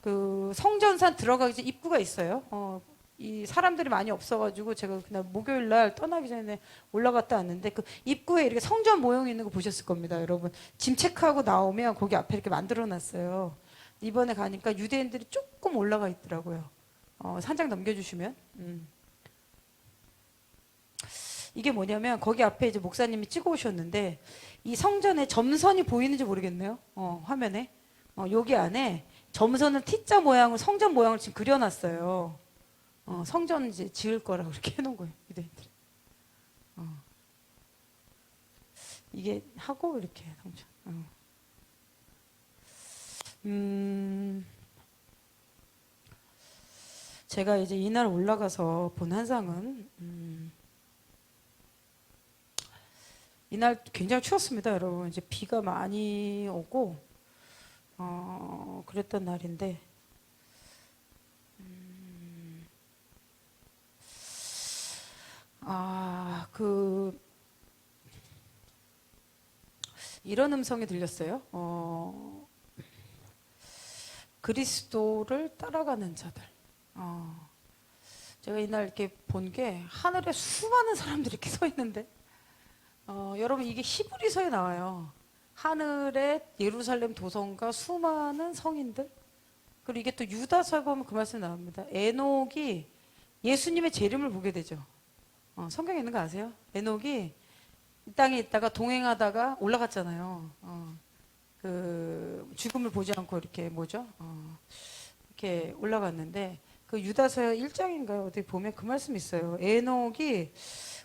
그 성전산 들어가기 전 입구가 있어요. 이 사람들이 많이 없어가지고 제가 그냥 목요일 날 떠나기 전에 올라갔다 왔는데 그 입구에 이렇게 성전 모형이 있는 거 보셨을 겁니다, 여러분. 짐 체크하고 나오면 거기 앞에 이렇게 만들어놨어요. 이번에 가니까 유대인들이 조금 올라가 있더라고요. 산장 넘겨주시면. 이게 뭐냐면 거기 앞에 이제 목사님이 찍어 오셨는데 이 성전에 점선이 보이는지 모르겠네요. 화면에. 여기 안에 점선은 T자 모양을 성전 모양을 지금 그려놨어요. 성전 이제 지을 거라고 이렇게 해놓은 거예요. 유대인들이. 이게 하고 이렇게 성전. 제가 이제 이날 올라가서 본 환상은 이날 굉장히 추웠습니다, 여러분. 이제 비가 많이 오고 그랬던 날인데 이런 음성이 들렸어요. 그리스도를 따라가는 자들. 제가 이날 이렇게 본 게 하늘에 수많은 사람들이 이렇게 서 있는데, 여러분 이게 히브리서에 나와요. 하늘에 예루살렘 도성과 수많은 성인들. 그리고 이게 또 유다서에 보면 그 말씀 나옵니다. 에녹이 예수님의 재림을 보게 되죠. 성경에 있는 거 아세요? 에녹이 이 땅에 있다가 동행하다가 올라갔잖아요. 그 죽음을 보지 않고 이렇게 뭐죠? 이렇게 올라갔는데 그 유다서 1장인가요? 어디 보면 그 말씀이 있어요. 에녹이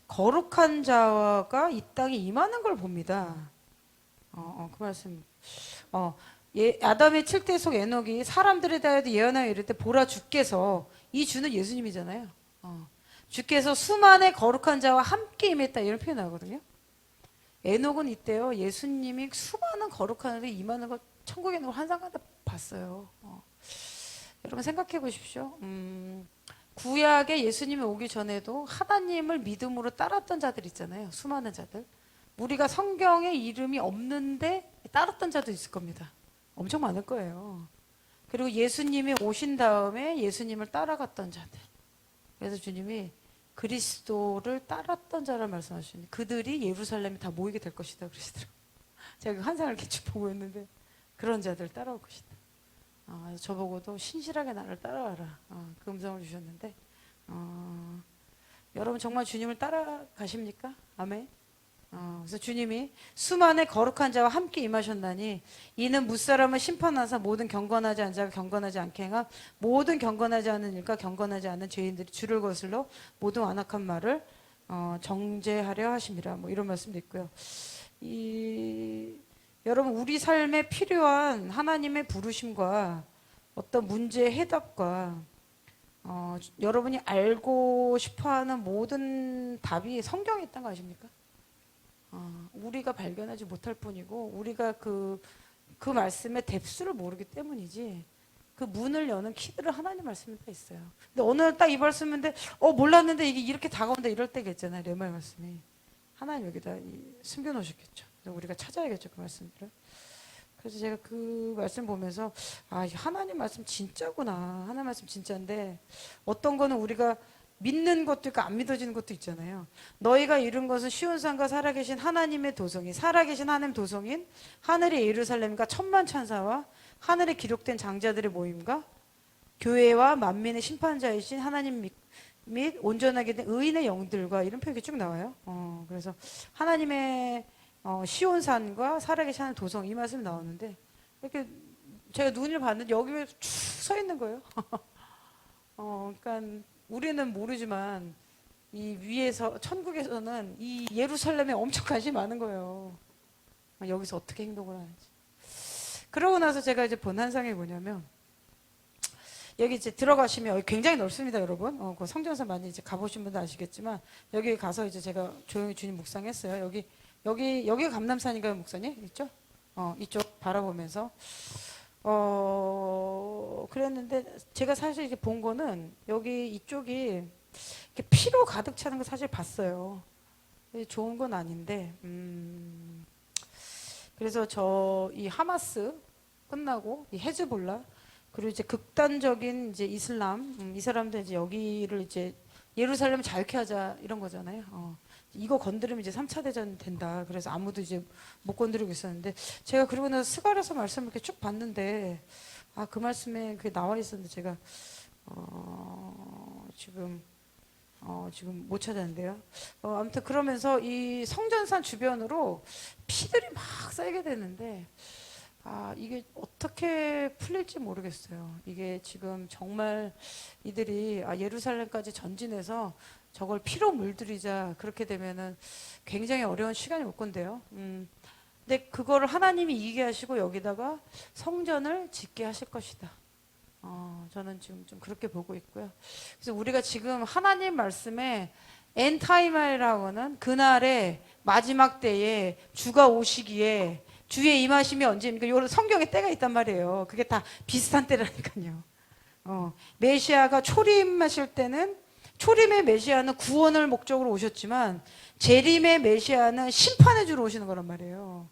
거룩한 자가 이 땅에 임하는 걸 봅니다. 그 말씀. 아담의 칠대속 에녹이 사람들에 대하여 예언하여 이를 때 보라 주께서, 이 주는 예수님이잖아요. 주께서 수많은 거룩한 자와 함께 임했다, 이런 표현 나오거든요. 에녹은 이때요, 예수님이 수많은 거룩한 자들이 임하는 걸 천국에 있는 걸 환상가다 봤어요. 여러분 생각해 보십시오. 구약에 예수님이 오기 전에도 하나님을 믿음으로 따랐던 자들 있잖아요. 수많은 자들. 우리가 성경에 이름이 없는데 따랐던 자도 있을 겁니다. 엄청 많을 거예요. 그리고 예수님이 오신 다음에 예수님을 따라갔던 자들. 그래서 주님이 그리스도를 따랐던 자를 말씀하시니 그들이 예루살렘에 다 모이게 될 것이다 그러시더라고요. 제가 그 환상을 이렇게 쭉 보고 있는데 그런 자들 따라올 것이다. 저보고도 신실하게 나를 따라와라. 그 음성을 주셨는데, 여러분 정말 주님을 따라가십니까? 아멘. 그래서 주님이 수많은 거룩한 자와 함께 임하셨나니 이는 무사람을 심판하사 모든 경건하지 않은 자가 경건하지 않게 행하 모든 경건하지 않은 일과 경건하지 않은 죄인들이 주를 거슬러 모든 완악한 말을 정죄하려 하심이라. 뭐 이런 말씀도 있고요. 여러분 우리 삶에 필요한 하나님의 부르심과 어떤 문제의 해답과 여러분이 알고 싶어하는 모든 답이 성경에 있다는 거 아십니까? 우리가 발견하지 못할 뿐이고 우리가 그 말씀의 뎁스를 모르기 때문이지 그 문을 여는 키들은 하나님 말씀에 다 있어요. 근데 오늘 딱 이 말씀인데 몰랐는데 이게 이렇게 다가온다 이럴 때가 있잖아요. 레마의 말씀이 하나님 여기다 숨겨놓으셨겠죠. 그래서 우리가 찾아야겠죠 그 말씀들을. 그래서 제가 그 말씀 보면서 하나님 말씀 진짜구나. 하나님 말씀 진짜인데 어떤 거는 우리가 믿는 것도 있고 안 믿어지는 것도 있잖아요. 너희가 이룬 것은 시온산과 살아계신 하나님의 도성인, 살아계신 하나님 도성인 하늘의 예루살렘과 천만 천사와 하늘에 기록된 장자들의 모임과 교회와 만민의 심판자이신 하나님 및 온전하게 된 의인의 영들과 이런 표현이 쭉 나와요. 그래서 하나님의 시온산과 살아계신 하나님 도성 이 말씀이 나오는데 이렇게 제가 눈을 봤는데 여기 쭉 서 있는 거예요. 그러니까 우리는 모르지만 이 위에서 천국에서는 이 예루살렘에 엄청 관심이 많은 거예요. 여기서 어떻게 행동을 하는지. 그러고 나서 제가 이제 본 환상이 뭐냐면 여기 이제 들어가시면 여기 굉장히 넓습니다, 여러분. 그 성전사 많이 이제 가보신 분들 아시겠지만 여기 가서 이제 제가 조용히 주님 묵상했어요. 여기가 감람산인가요, 목사님? 있죠? 이쪽 바라보면서 그랬는데 제가 사실 이렇게 본 거는 여기 이쪽이 이렇게 피로 가득 차는 거 사실 봤어요. 좋은 건 아닌데 그래서 이 하마스 끝나고 이 헤즈볼라 그리고 이제 극단적인 이제 이슬람 이 사람들 이제 여기를 이제 예루살렘 자유케 하자 이런 거잖아요. 이거 건드리면 이제 3차 대전 된다. 그래서 아무도 이제 못 건드리고 있었는데 제가 그러고 나서 스가랴서 말씀을 이렇게 쭉 봤는데 그 말씀에 그게 나와 있었는데 제가 지금 못 찾았는데요. 아무튼 그러면서 이 성전산 주변으로 피들이 막 쌓이게 되는데 이게 어떻게 풀릴지 모르겠어요. 이게 지금 정말 이들이 예루살렘까지 전진해서 저걸 피로 물들이자 그렇게 되면은 굉장히 어려운 시간이 올 건데요. 근데 그거를 하나님이 이기게 하시고 여기다가 성전을 짓게 하실 것이다. 저는 지금 좀 그렇게 보고 있고요. 그래서 우리가 지금 하나님 말씀에 엔타임이라고 하는 그날의 마지막 때에 주가 오시기에 주의 임하심이 언제입니까? 이런 성경에 때가 있단 말이에요. 그게 다 비슷한 때라니까요. 메시아가 초림하실 때는 초림의 메시아는 구원을 목적으로 오셨지만 재림의 메시아는 심판의 주로 오시는 거란 말이에요.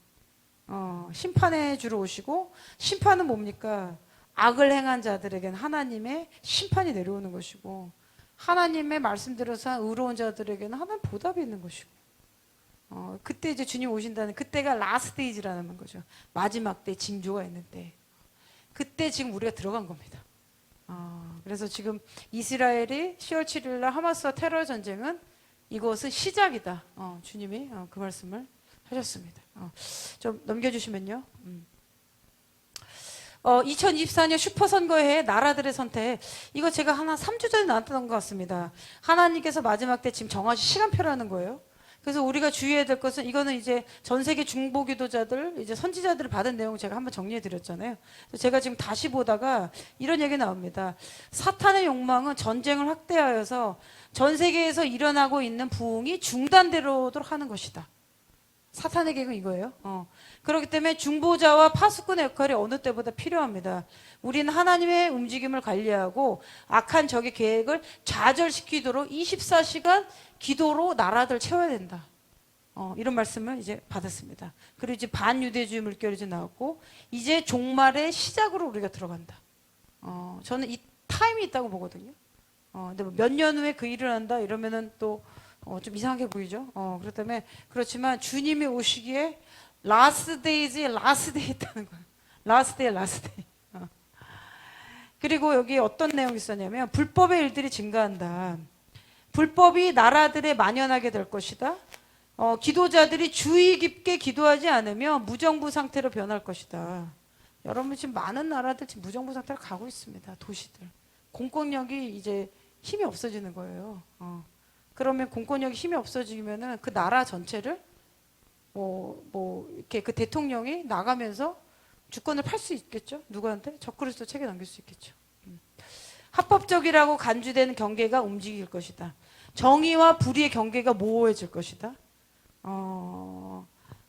심판의 주로 오시고 심판은 뭡니까? 악을 행한 자들에게는 하나님의 심판이 내려오는 것이고 하나님의 말씀대로서 의로운 자들에게는 하나님 보답이 있는 것이고, 그때 이제 주님 오신다는, 그때가 라스트 데이즈라는 거죠. 마지막 때, 징조가 있는 때. 그때 지금 우리가 들어간 겁니다. 그래서 지금 이스라엘이 10월 7일 날 하마스와 테러 전쟁은 이것은 시작이다. 주님이 그 말씀을 하셨습니다. 좀 넘겨주시면요. 2024년 슈퍼선거의 나라들의 선택, 이거 제가 한 3주 전에 나왔던 것 같습니다. 하나님께서 마지막 때 지금 정하신 시간표라는 거예요. 그래서 우리가 주의해야 될 것은, 이거는 이제 전 세계 중보 기도자들, 이제 선지자들을 받은 내용 제가 한번 정리해 드렸잖아요. 제가 지금 다시 보다가 이런 얘기 나옵니다. 사탄의 욕망은 전쟁을 확대하여서 전 세계에서 일어나고 있는 부흥이 중단되도록 하는 것이다. 사탄의 계획은 이거예요. 그렇기 때문에 중보자와 파수꾼의 역할이 어느 때보다 필요합니다. 우리는 하나님의 움직임을 관리하고 악한 적의 계획을 좌절시키도록 24시간 기도로 나라들 채워야 된다. 이런 말씀을 이제 받았습니다. 그리고 이제 반유대주의 물결이 이제 나왔고, 이제 종말의 시작으로 우리가 들어간다. 저는 이 타임이 있다고 보거든요. 근데 몇 년 후에 그 일을 한다 이러면은 또 좀 이상하게 보이죠. 그렇기 때문에, 그렇지만 주님이 오시기에 라스트 데이즈에 라스트 데이 있다는 거예요. 라스트 데이, 라스트 데이. 그리고 여기 어떤 내용이 있었냐면, 불법의 일들이 증가한다. 불법이 나라들에 만연하게 될 것이다. 기도자들이 주의 깊게 기도하지 않으면 무정부 상태로 변할 것이다. 여러분, 지금 많은 나라들 지금 무정부 상태로 가고 있습니다. 도시들. 공권력이 이제 힘이 없어지는 거예요. 그러면 공권력이 힘이 없어지면은 그 나라 전체를 이렇게 그 대통령이 나가면서 주권을 팔 수 있겠죠? 누구한테? 적그리스도 책에 남길 수 있겠죠. 합법적이라고 간주되는 경계가 움직일 것이다. 정의와 불의의 경계가 모호해질 것이다.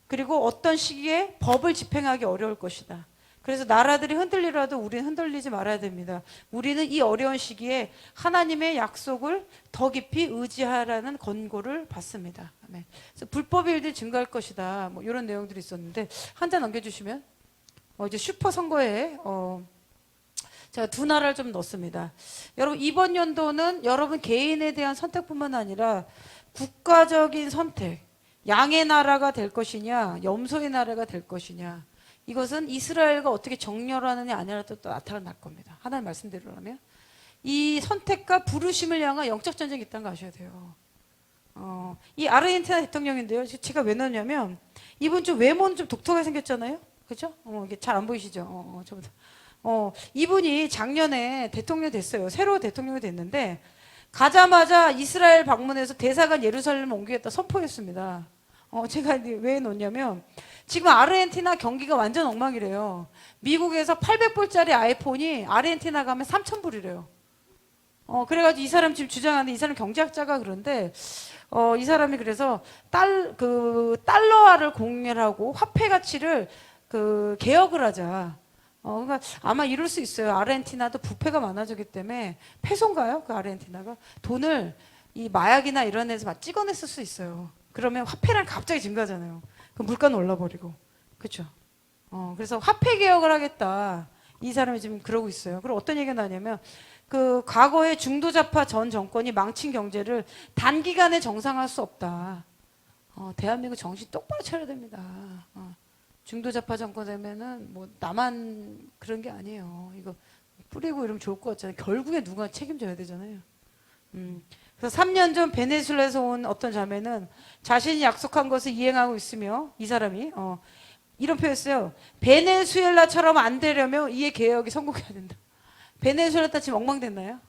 그리고 어떤 시기에 법을 집행하기 어려울 것이다. 그래서 나라들이 흔들리더라도 우리는 흔들리지 말아야 됩니다. 우리는 이 어려운 시기에 하나님의 약속을 더 깊이 의지하라는 권고를 받습니다. 그래서 불법의 일들이 증가할 것이다. 뭐 이런 내용들이 있었는데, 한 장 넘겨주시면, 이제 슈퍼 선거에 제가 두 나라를 좀 넣습니다. 여러분, 이번 연도는 여러분 개인에 대한 선택뿐만 아니라 국가적인 선택, 양의 나라가 될 것이냐, 염소의 나라가 될 것이냐, 이것은 이스라엘과 어떻게 정렬하느냐 아니라 또 나타날 겁니다. 하나님 말씀대로라면 이 선택과 부르심을 향한 영적 전쟁이 있다는 거 아셔야 돼요. 이 아르헨티나 대통령인데요. 제가 왜 넣냐면, 이분 좀 외모는 좀 독특하게 생겼잖아요. 그죠? 이게 잘 안 보이시죠? 저보다. 이분이 작년에 대통령이 됐어요. 새로 대통령이 됐는데, 가자마자 이스라엘 방문해서 대사관 예루살렘 옮기겠다 선포했습니다. 제가 왜 넣냐면, 지금 아르헨티나 경기가 완전 엉망이래요. 미국에서 800불짜리 아이폰이 아르헨티나 가면 3,000불이래요. 그래가지고 이 사람 지금 주장하는데, 이 사람 경제학자가 그런데, 이 사람이 그래서 달러화를 공유하고 화폐 가치를 개혁을 하자. 그러니까 아마 이럴 수 있어요. 아르헨티나도 부패가 많아졌기 때문에, 페소인가요? 그 아르헨티나가 돈을 이 마약이나 이런 데서 막 찍어냈을 수 있어요. 그러면 화폐량 갑자기 증가하잖아요. 그 물가는 올라버리고, 그렇죠? 그래서 화폐 개혁을 하겠다. 이 사람이 지금 그러고 있어요. 그리고 어떤 얘기가 나냐면, 그 과거의 중도좌파 전 정권이 망친 경제를 단기간에 정상화할 수 없다. 대한민국 정신 똑바로 차려야 됩니다. 중도좌파 정권 되면은 뭐 나만 그런 게 아니에요. 이거 뿌리고 이러면 좋을 것 같잖아요. 결국에 누가 책임져야 되잖아요. 그래서 3년 전 베네수엘라에서 온 어떤 자매는 자신이 약속한 것을 이행하고 있으며, 이 사람이 이런 표현했어요. 베네수엘라처럼 안 되려면 이해 개혁이 성공해야 된다. 베네수엘라 지금 엉망됐나요?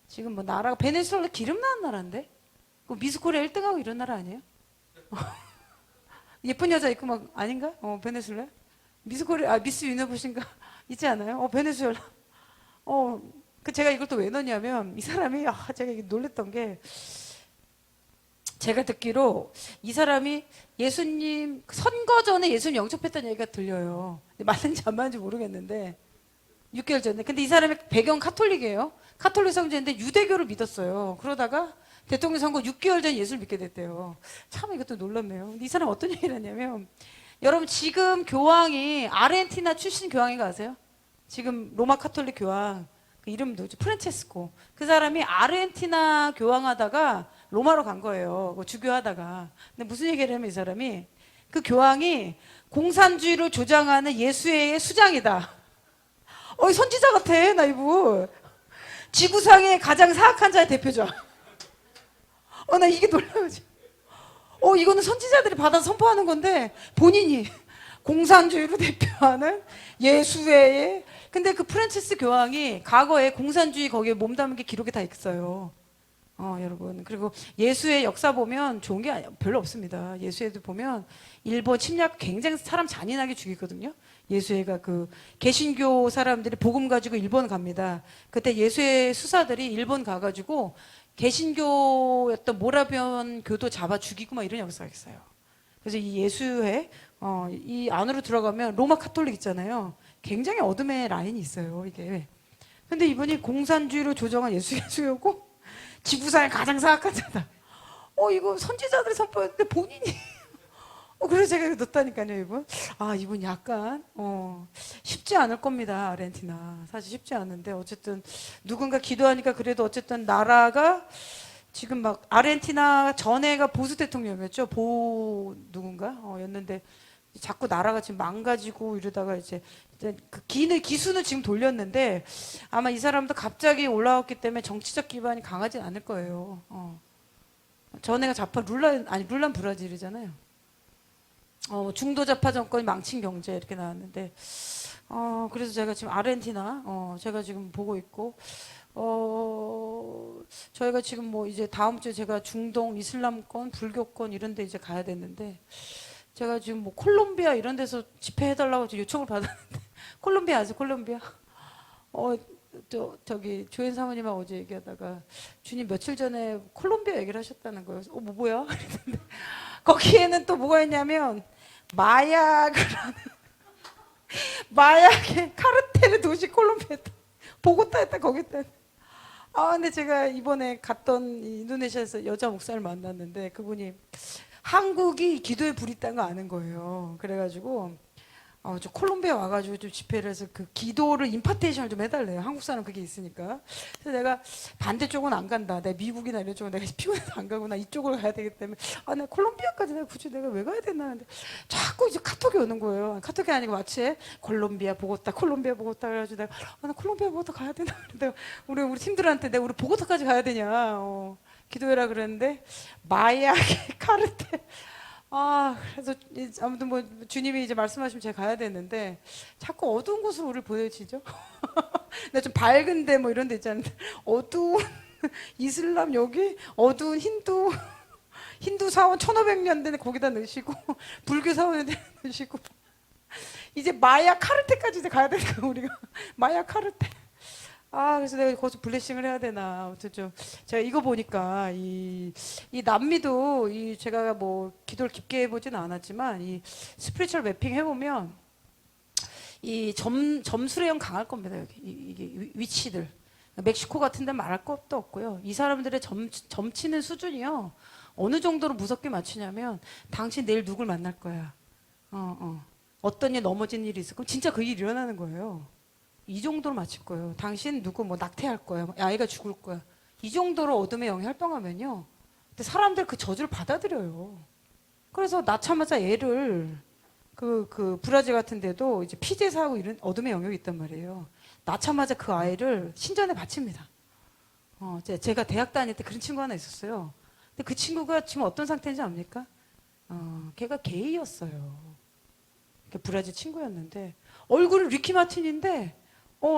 지금 뭐 나라가, 베네수엘라 기름 나는 나라인데? 그 미스코리아 1등하고 이런 나라 아니에요? 예쁜 여자 있고 막 아닌가? 베네수엘라? 미스코리아, 미스 유니버스인가? 있지 않아요? 베네수엘라. 제가 이걸 또 왜 넣냐면, 이 사람이, 제가 놀랬던 게, 제가 듣기로 이 사람이 예수님, 선거 전에 예수님 영접했다는 얘기가 들려요. 맞는지 안 맞는지 모르겠는데, 6개월 전에. 근데 이 사람이 배경 카톨릭이에요. 카톨릭 성지인데 유대교를 믿었어요. 그러다가 대통령 선거 6개월 전에 예수를 믿게 됐대요. 참 이것도 놀랍네요. 근데 이 사람 어떤 얘기를 하냐면, 여러분 지금 교황이 아르헨티나 출신 교황인 거 아세요? 지금 로마 카톨릭 교황. 그 이름도 프란체스코. 그 사람이 아르헨티나 교황하다가 로마로 간 거예요. 그 주교하다가. 근데 무슨 얘기를 하면 이 사람이 그 교황이 공산주의를 조장하는 예수회의 수장이다. 선지자 같아, 나 이분. 지구상의 가장 사악한 자의 대표자. 나 이게 놀라가지고. 이거는 선지자들이 받아 선포하는 건데 본인이 공산주의를 대표하는 예수회의. 근데 그 프란치스 교황이 과거에 공산주의 거기에 몸담은 게 기록이 다 있어요. 여러분. 그리고 예수의 역사 보면 좋은 게 별로 없습니다. 예수회도 보면 일본 침략 굉장히 사람 잔인하게 죽이거든요. 예수회가 그 개신교 사람들이 복음 가지고 일본 갑니다. 그때 예수회 수사들이 일본 가가지고 개신교였던 모라비안 교도 잡아 죽이고 막 이런 역사가 있어요. 그래서 이 예수회 이 안으로 들어가면 로마 카톨릭 있잖아요. 굉장히 어둠의 라인이 있어요. 이게. 근데 이분이 공산주의로 조정한 예수교고 지구상의 가장 사악한 자다. 이거 선지자들이 선포했는데 본인이. 그래서 제가 이거 넣었다니까요, 이분. 이분 약간, 쉽지 않을 겁니다, 아르헨티나. 사실 쉽지 않은데, 어쨌든, 누군가 기도하니까 그래도 어쨌든 나라가 지금 막, 아르헨티나 전에가 보수 대통령이었죠? 누군가? 였는데, 자꾸 나라가 지금 망가지고 이러다가 이제 그 기수는 지금 돌렸는데, 아마 이 사람도 갑자기 올라왔기 때문에 정치적 기반이 강하진 않을 거예요. 전에가 룰란 브라질이잖아요. 중도 좌파 정권이 망친 경제 이렇게 나왔는데, 그래서 제가 지금 아르헨티나, 제가 지금 보고 있고, 저희가 지금 뭐 이제 다음 주에 제가 중동 이슬람권, 불교권 이런 데 이제 가야 되는데, 제가 지금 뭐 콜롬비아 이런 데서 집회해달라고 요청을 받았는데, 콜롬비아 아세요? 콜롬비아? 저기 조현 사모님하고 어제 얘기하다가 주님 며칠 전에 콜롬비아 얘기를 하셨다는 거예요. 뭐야? 그랬는데 거기에는 또 뭐가 있냐면 마약의 카르텔의 도시 콜롬비아 보고타였다 거기 있다. 근데 제가 이번에 갔던 인도네시아에서 여자 목사를 만났는데 그분이 한국이 기도에 불이 있다는 거 아는 거예요. 그래가지고 저 콜롬비아 와가지고 좀 집회를 해서 그 기도를 임파테이션을 좀 해달래요. 한국 사람 그게 있으니까. 그래서 내가 반대쪽은 안 간다. 내가 미국이나 이런 쪽은 내가 피곤해서 안 가고 나 이쪽으로 가야 되기 때문에 나 콜롬비아까지 내가 굳이 내가 왜 가야 되나 하는데 자꾸 이제 카톡이 오는 거예요. 카톡이 아니고 마치 콜롬비아 보고타 그래가지고 내가 나 콜롬비아 보고타 가야 되나. 내가 우리 팀들한테 내가 우리 보고타까지 가야 되냐. 기도해라 그랬는데 마약의 카르텔. 그래서 아무튼 뭐 주님이 이제 말씀하시면 제가 가야 되는데 자꾸 어두운 곳으로 우리를 보내시죠. 근데 좀 밝은데 뭐 이런 데 있잖아요. 어두운 이슬람 여기 어두운 힌두 사원 1500년 된 거기다 넣으시고 불교 사원에 넣으시고 이제 마야 카르텔까지 이제 가야 되는 거야 우리가. 마야 카르텔. 그래서 내가 거기서 블레싱을 해야 되나. 아무튼 좀, 제가 이거 보니까, 이 남미도, 제가 뭐, 기도를 깊게 해보진 않았지만, 이 스피리추얼 매핑 해보면, 점수례형 강할 겁니다, 여기. 이게 위치들. 멕시코 같은 데 말할 것도 없고요. 이 사람들의 점치는 수준이요. 어느 정도로 무섭게 맞추냐면, 당신 내일 누굴 만날 거야. 어떤 일 넘어진 일이 있어. 그럼 진짜 그 일이 일어나는 거예요. 이 정도로 맞출 거예요. 당신 누구 뭐 낙태할 거야. 아이가 죽을 거야. 이 정도로 어둠의 영이 활동하면요. 근데 사람들 그 저주를 받아들여요. 그래서 낳자마자 애를 그 브라질 같은 데도 이제 피제사하고 이런 어둠의 영역이 있단 말이에요. 낳자마자 그 아이를 신전에 바칩니다. 제가 대학 다닐 때 그런 친구 하나 있었어요. 근데 그 친구가 지금 어떤 상태인지 압니까? 걔가 게이였어요. 브라질 친구였는데 얼굴은 리키 마틴인데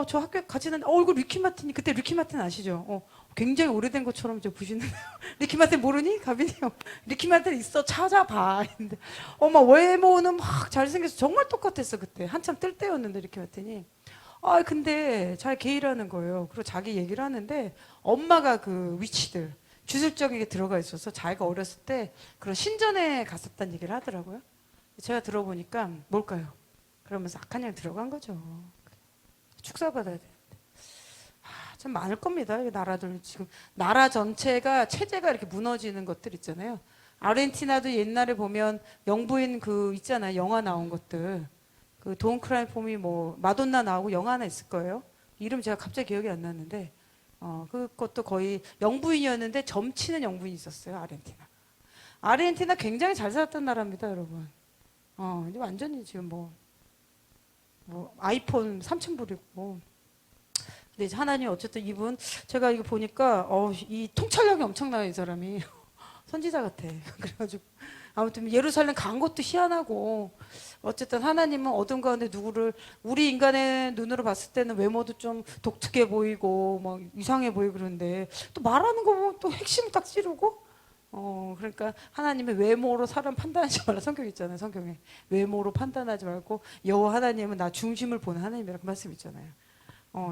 저 학교 같이 다녔는데 얼굴 리키 마틴이 그때 리키 마틴 아시죠? 굉장히 오래된 것처럼 이제 보시는데 리키 마틴 모르니? 가빈이 형 리키 마틴 있어 찾아봐. 근데 막 외모는 막 잘생겨서 정말 똑같았어. 그때 한참 뜰 때였는데 리키 마틴이 근데 잘 게이라는 거예요. 그리고 자기 얘기를 하는데 엄마가 그 위치들 주술적인 게 들어가 있어서 자기가 어렸을 때 그런 신전에 갔었다는 얘기를 하더라고요. 제가 들어보니까 뭘까요? 그러면서 악한 양 들어간 거죠. 축사받아야 되는데. 참 많을 겁니다. 이 나라들 지금 나라 전체가 체제가 이렇게 무너지는 것들 있잖아요. 아르헨티나도 옛날에 보면 영부인 그 있잖아요. 영화 나온 것들. 그 돈 크라이 폼이 뭐 마돈나 나오고 영화 하나 있을 거예요. 이름 제가 갑자기 기억이 안 났는데 그것도 거의 영부인이었는데 점치는 영부인이 있었어요. 아르헨티나 굉장히 잘 살았던 나라입니다, 여러분. 이제 완전히 지금 뭐 아이폰 3,000불이고. 근데 이제 하나님 어쨌든 이분 제가 이거 보니까 이 통찰력이 엄청나요, 이 사람이. 선지자 같아. 그래가지고 아무튼 예루살렘 간 것도 희한하고 어쨌든 하나님은 어둠 가운데 누구를 우리 인간의 눈으로 봤을 때는 외모도 좀 독특해 보이고 막 이상해 보이고 그런데 또 말하는 거 보면 또 핵심을 딱 찌르고 그러니까 하나님의 외모로 사람 판단하지 말라 성경 있잖아요. 성경에 외모로 판단하지 말고 여호와 하나님은 나 중심을 보는 하나님이라 그 말씀 있잖아요.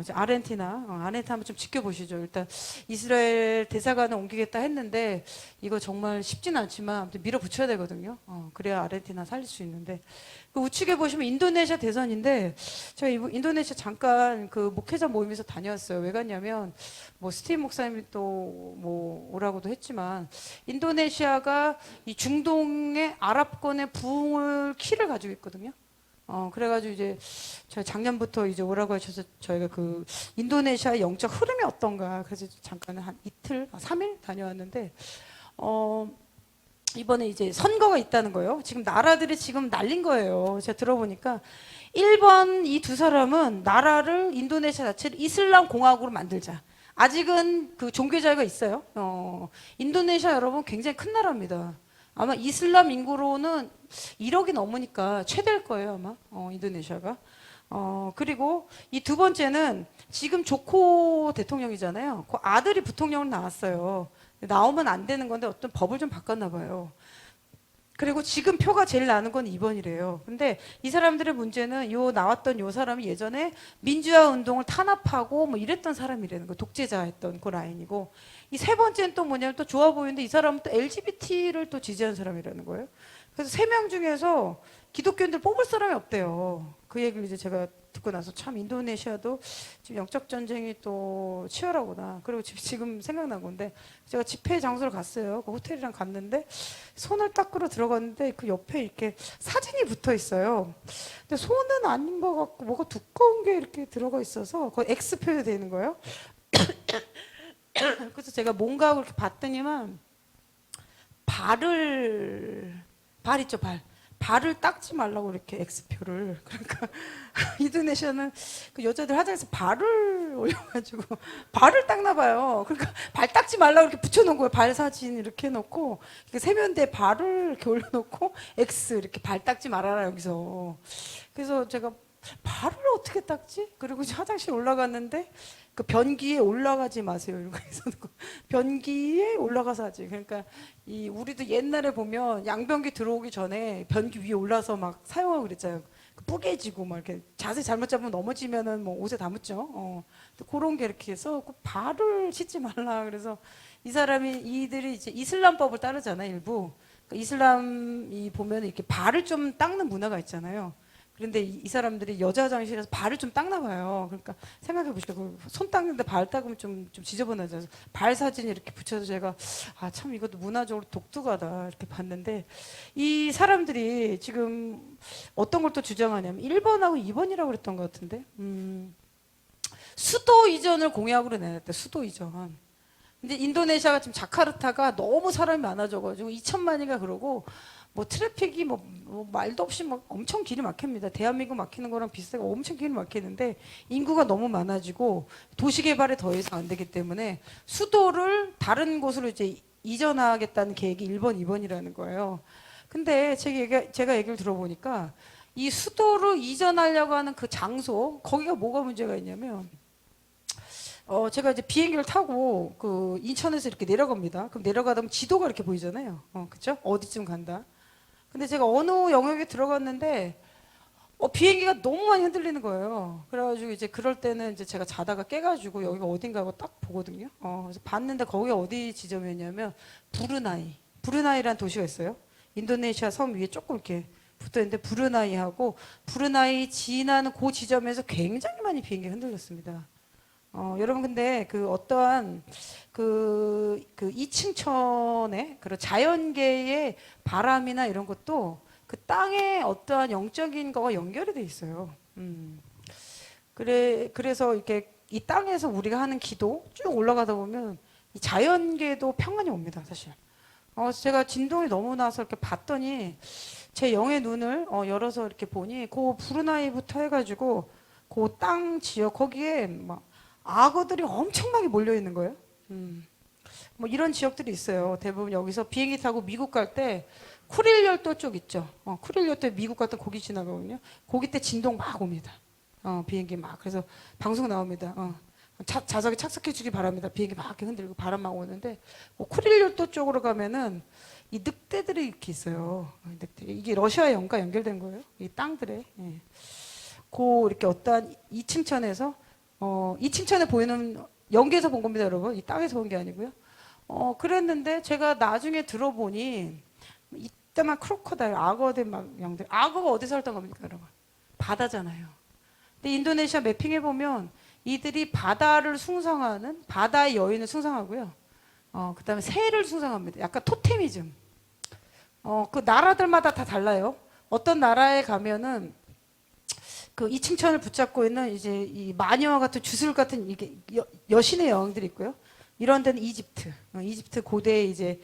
이제 아르헨티나 한번 좀 지켜보시죠. 일단 이스라엘 대사관을 옮기겠다 했는데 이거 정말 쉽진 않지만 아무튼 밀어붙여야 되거든요. 그래야 아르헨티나 살릴 수 있는데 그 우측에 보시면 인도네시아 대선인데 제가 인도네시아 잠깐 그 목회자 모임에서 다녀왔어요. 왜 갔냐면 뭐 스티브 목사님이 또 뭐 오라고도 했지만 인도네시아가 이 중동의 아랍권의 부흥을 키를 가지고 있거든요. 그래가지고 이제 저희 작년부터 이제 오라고 하셔서 저희가 그 인도네시아 영적 흐름이 어떤가 그래서 잠깐 한 이틀, 3일 다녀왔는데 이번에 이제 선거가 있다는 거예요. 지금 나라들이 지금 날린 거예요. 제가 들어보니까 1번 이 두 사람은 나라를 인도네시아 자체를 이슬람 공화국으로 만들자. 아직은 그 종교 자유가 있어요. 인도네시아 여러분 굉장히 큰 나라입니다. 아마 이슬람 인구로는 1억이 넘으니까 최대일 거예요, 아마. 인도네시아가. 그리고 이 두 번째는 지금 조코 대통령이잖아요. 그 아들이 부통령으로 나왔어요. 나오면 안 되는 건데 어떤 법을 좀 바꿨나 봐요. 그리고 지금 표가 제일 나는 건 2번이래요. 근데 이 사람들의 문제는 나왔던 요 사람이 예전에 민주화 운동을 탄압하고 뭐 이랬던 사람이라는 거. 독재자 했던 그 라인이고. 이 세 번째는 또 뭐냐면 또 좋아 보이는데 이 사람은 또 LGBT를 또 지지하는 사람이라는 거예요. 그래서 3명 중에서 기독교인들 뽑을 사람이 없대요. 그 얘기를 이제 제가 듣고 나서 참 인도네시아도 지금 영적 전쟁이 또 치열하구나. 그리고 지금 생각난 건데 제가 집회 장소를 갔어요. 그 호텔이랑 갔는데 손을 닦으러 들어갔는데 그 옆에 이렇게 사진이 붙어 있어요. 근데 손은 아닌 것 같고 뭐가 두꺼운 게 이렇게 들어가 있어서 그 X 표시 되는 거예요. 그래서 제가 뭔가 하고 이렇게 봤더니만 발 있죠, 발을 닦지 말라고 이렇게 X표를. 그러니까 인도네시아는 그 여자들 화장실에서 발을 올려가지고 발을 닦나 봐요. 그러니까 발 닦지 말라고 이렇게 붙여놓은 거예요. 발 사진 이렇게 해놓고 세면대 발을 이렇게 올려놓고 X 이렇게 발 닦지 말아라 여기서. 그래서 제가 발을 어떻게 닦지? 그리고 화장실 올라갔는데 그 변기에 올라가지 마세요. 이런 거 있었는 거. 변기에 올라가서 하지. 그러니까 우리도 옛날에 보면 양변기 들어오기 전에 변기 위에 올라서 막 사용하고 그랬잖아요. 뿌개지고 막 이렇게 자세 잘못 잡으면 넘어지면은 뭐 옷에 다 묻죠. 그런 게 이렇게 해서 발을 씻지 말라. 그래서 이들이 이제 이슬람법을 따르잖아요. 일부. 그러니까 이슬람이 보면 이렇게 발을 좀 닦는 문화가 있잖아요. 그런데 이 사람들이 여자 화장실에서 발을 좀 닦나 봐요. 그러니까 생각해 보시죠. 손 닦는데 발 닦으면 좀 지저분하잖아요. 발 사진이 이렇게 붙여서 제가 참 이것도 문화적으로 독특하다 이렇게 봤는데 이 사람들이 지금 어떤 걸 또 주장하냐면 1번하고 2번이라고 그랬던 것 같은데 수도 이전을 공약으로 내놨대. 수도 이전. 근데 인도네시아가 지금 자카르타가 너무 사람이 많아져가지고 2천만이가 그러고 뭐 트래픽이 뭐 말도 없이 막 엄청 길이 막힙니다. 대한민국 막히는 거랑 비슷하게 엄청 길이 막히는데 인구가 너무 많아지고 도시 개발이 더 이상 안 되기 때문에 수도를 다른 곳으로 이제 이전하겠다는 계획이 1번, 2번이라는 거예요. 근데 제가 얘기를 들어보니까 이 수도로 이전하려고 하는 그 장소 거기가 뭐가 문제가 있냐면 제가 이제 비행기를 타고 그 인천에서 이렇게 내려갑니다. 그럼 내려가다 보면 지도가 이렇게 보이잖아요. 그쵸? 어디쯤 간다. 근데 제가 어느 영역에 들어갔는데 비행기가 너무 많이 흔들리는 거예요. 그래가지고 이제 그럴 때는 이제 제가 자다가 깨가지고 여기가 어딘가 하고 딱 보거든요. 그래서 봤는데 거기가 어디 지점이었냐면 브루나이라는 도시가 있어요. 인도네시아 섬 위에 조금 이렇게 붙어있는데 브루나이 지나는 그 지점에서 굉장히 많이 비행기가 흔들렸습니다. 여러분 근데 그 어떠한 그 이층천의 그런 자연계의 바람이나 이런 것도 그 땅에 어떠한 영적인 거와 연결이 돼 있어요. 그래서 이렇게 이 땅에서 우리가 하는 기도 쭉 올라가다 보면 이 자연계도 평안이 옵니다, 사실. 제가 진동이 너무 나서 이렇게 봤더니 제 영의 눈을 열어서 이렇게 보니 그 브루나이부터 해가지고 그 땅 지역 거기에 막 악어들이 엄청나게 몰려 있는 거예요. 뭐 이런 지역들이 있어요. 대부분 여기서 비행기 타고 미국 갈 때 쿠릴 열도 쪽 있죠. 쿠릴 열도에 미국 갔다 거기 지나가거든요. 거기 때 진동 막 옵니다. 비행기 막 그래서 방송 나옵니다. 좌석에 착석해 주기 바랍니다. 비행기 막 이렇게 흔들고 바람 막 오는데 쿠릴 열도 쪽으로 가면은 이 늑대들이 이렇게 있어요. 늑대. 이게 러시아 영과 연결된 거예요. 이 땅들에. 예. 고 이렇게 어떠한 이층천에서 2층천에 보이는 연기에서 본 겁니다, 여러분. 이 땅에서 본 게 아니고요. 그랬는데 제가 나중에 들어보니 이따만 크로커다일, 악어들 막 양들. 악어가 어디서 살던 겁니까, 여러분? 바다잖아요. 근데 인도네시아 매핑해 보면 이들이 바다를 숭상하는 바다의 여인을 숭상하고요. 그다음에 새를 숭상합니다. 약간 토테미즘. 그 나라들마다 다 달라요. 어떤 나라에 가면은 그 이층천을 붙잡고 있는 이제 이 마녀와 같은 주술 같은 이게 여신의 여왕들이 있고요. 이런 데는 이집트, 이집트 고대의 이제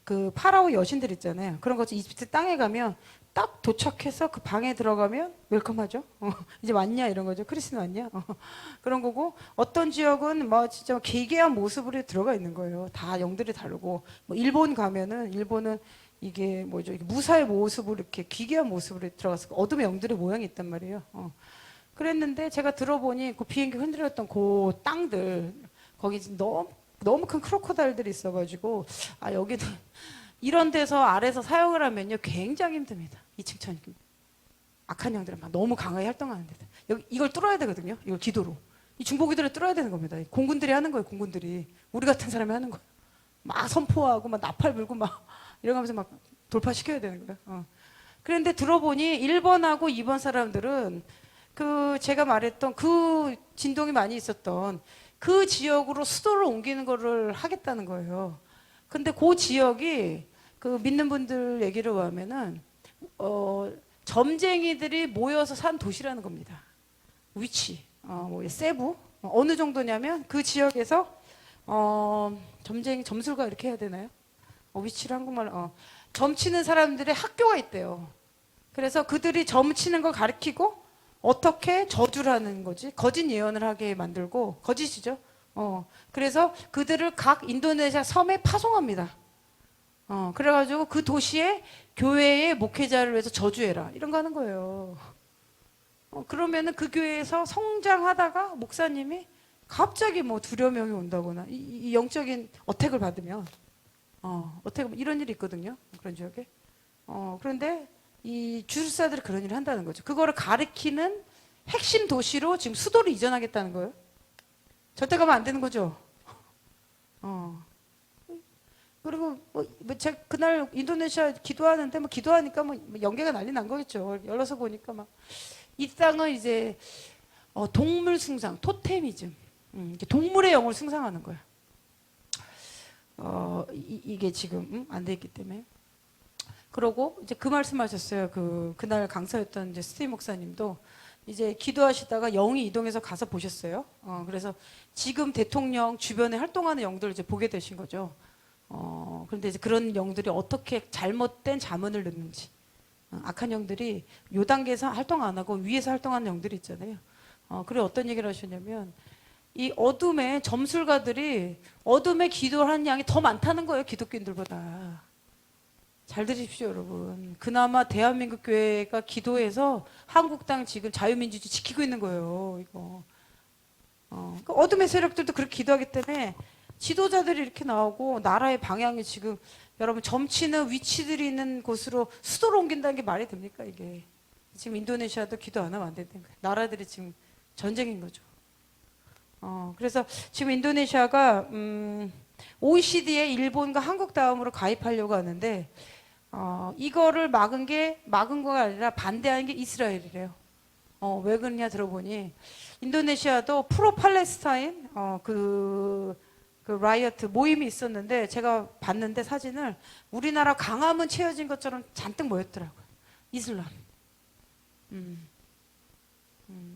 그 파라오 여신들 있잖아요. 그런 것처럼 이집트 땅에 가면 딱 도착해서 그 방에 들어가면 웰컴하죠. 이제 왔냐 이런 거죠. 크리스는 왔냐. 그런 거고 어떤 지역은 뭐 진짜 기괴한 모습으로 들어가 있는 거예요. 다 영들이 다르고 뭐 일본 가면은 일본은 이게 뭐죠? 이게 무사의 모습으로 이렇게 기괴한 모습으로 들어갔을 거 어둠의 영들의 모양이 있단 말이에요. 그랬는데 제가 들어보니 그 비행기 흔들렸던 그 땅들 거기 너무 큰 크로커다일들이 있어가지고 여기는 이런 데서 아래서 사역을 하면요 굉장히 힘듭니다. 2층 천이 악한 영들은 막 너무 강하게 활동하는데 여기 이걸 뚫어야 되거든요. 이걸 기도로 이 중보기도를 뚫어야 되는 겁니다. 공군들이 하는 거예요. 공군들이 우리 같은 사람이 하는 거예요. 막 선포하고 막 나팔 불고 막 이러면서 막 돌파시켜야 되는 거예요. 그런데 들어보니 1번하고 2번 사람들은 그 제가 말했던 그 진동이 많이 있었던 그 지역으로 수도를 옮기는 거를 하겠다는 거예요. 근데 그 지역이 그 믿는 분들 얘기를 하면은 점쟁이들이 모여서 산 도시라는 겁니다. 위치, 뭐 세부 어느 정도냐면 그 지역에서 점술가 이렇게 해야 되나요? 위치를 한국말 점치는 사람들의 학교가 있대요. 그래서 그들이 점치는 걸 가르치고 어떻게 저주를 하는 거지? 거짓 예언을 하게 만들고 거짓이죠. 그래서 그들을 각 인도네시아 섬에 파송합니다. 그래가지고 그 도시에 교회의 목회자를 위해서 저주해라 이런 거 하는 거예요. 그러면은 그 교회에서 성장하다가 목사님이 갑자기 뭐 두려움이 온다거나 이 영적인 어택을 받으면 이런 일이 있거든요. 그런 지역에. 그런데 이 주술사들이 그런 일을 한다는 거죠. 그거를 가리키는 핵심 도시로 지금 수도를 이전하겠다는 거예요. 절대 가면 안 되는 거죠. 그리고 제가 그날 인도네시아 기도하는데 뭐 기도하니까 뭐 연계가 난리 난 거겠죠. 열어서 보니까 막 이 땅은 이제 동물 숭상, 토테미즘, 동물의 영을 숭상하는 거예요. 이게 지금 안 돼 있기 때문에. 그러고 이제 그 말씀하셨어요. 그날 강사였던 이제 스티브 목사님도 이제 기도하시다가 영이 이동해서 가서 보셨어요. 그래서 지금 대통령 주변에 활동하는 영들을 이제 보게 되신 거죠. 그런데 이제 그런 영들이 어떻게 잘못된 자문을 넣는지, 악한 영들이 요 단계에서 활동 안 하고 위에서 활동하는 영들이 있잖아요. 그리고 어떤 얘기를 하셨냐면 이 어둠의 점술가들이 어둠에 기도하는 양이 더 많다는 거예요. 기독교인들보다. 잘 들으십시오, 여러분. 그나마 대한민국 교회가 기도해서 한국 땅 지금 자유민주주의 지키고 있는 거예요. 이거. 어둠의 세력들도 그렇게 기도하기 때문에 지도자들이 이렇게 나오고 나라의 방향이 지금 여러분 점치는 위치들이 있는 곳으로 수도로 옮긴다는 게 말이 됩니까 이게. 지금 인도네시아도 기도 안 하면 안 되는 거예요. 나라들이 지금 전쟁인 거죠. 그래서 지금 인도네시아가 OECD에 일본과 한국 다음으로 가입하려고 하는데 이거를 막은 거가 아니라 반대하는 게 이스라엘이래요. 왜 그러냐 들어보니 인도네시아도 프로 팔레스타인 그 라이어트 모임이 있었는데 제가 봤는데 사진을 우리나라 강화문 채워진 것처럼 잔뜩 모였더라고요. 이슬람.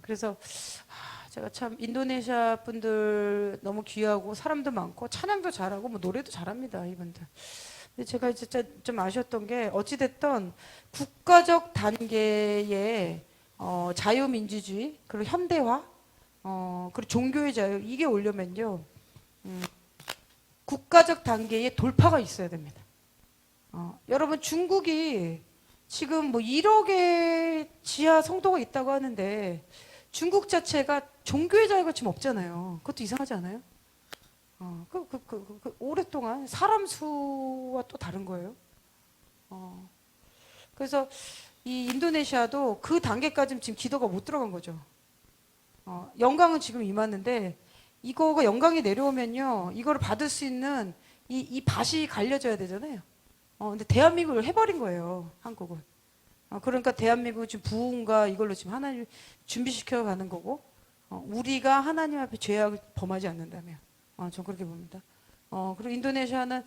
그래서 제가 참 인도네시아 분들 너무 귀하고 사람도 많고 찬양도 잘하고 뭐 노래도 잘합니다, 이분들. 근데 제가 진짜 좀 아쉬웠던 게 어찌됐든 국가적 단계의 자유민주주의 그리고 현대화 그리고 종교의 자유 이게 오려면요 국가적 단계의 돌파가 있어야 됩니다. 여러분 중국이 지금 뭐 1억의 지하 성도가 있다고 하는데 중국 자체가 종교의 자유가 지금 없잖아요. 그것도 이상하지 않아요? 오랫동안 사람 수와 또 다른 거예요. 그래서 이 인도네시아도 그 단계까지는 지금 기도가 못 들어간 거죠. 영광은 지금 임하는데 이거가 영광이 내려오면요, 이거를 받을 수 있는 이 밭이 갈려져야 되잖아요. 근데 대한민국을 해버린 거예요, 한국은. 그러니까 대한민국은 지금 부흥과 이걸로 지금 하나님 준비시켜 가는 거고, 우리가 하나님 앞에 죄악을 범하지 않는다면, 전 그렇게 봅니다. 그리고 인도네시아는,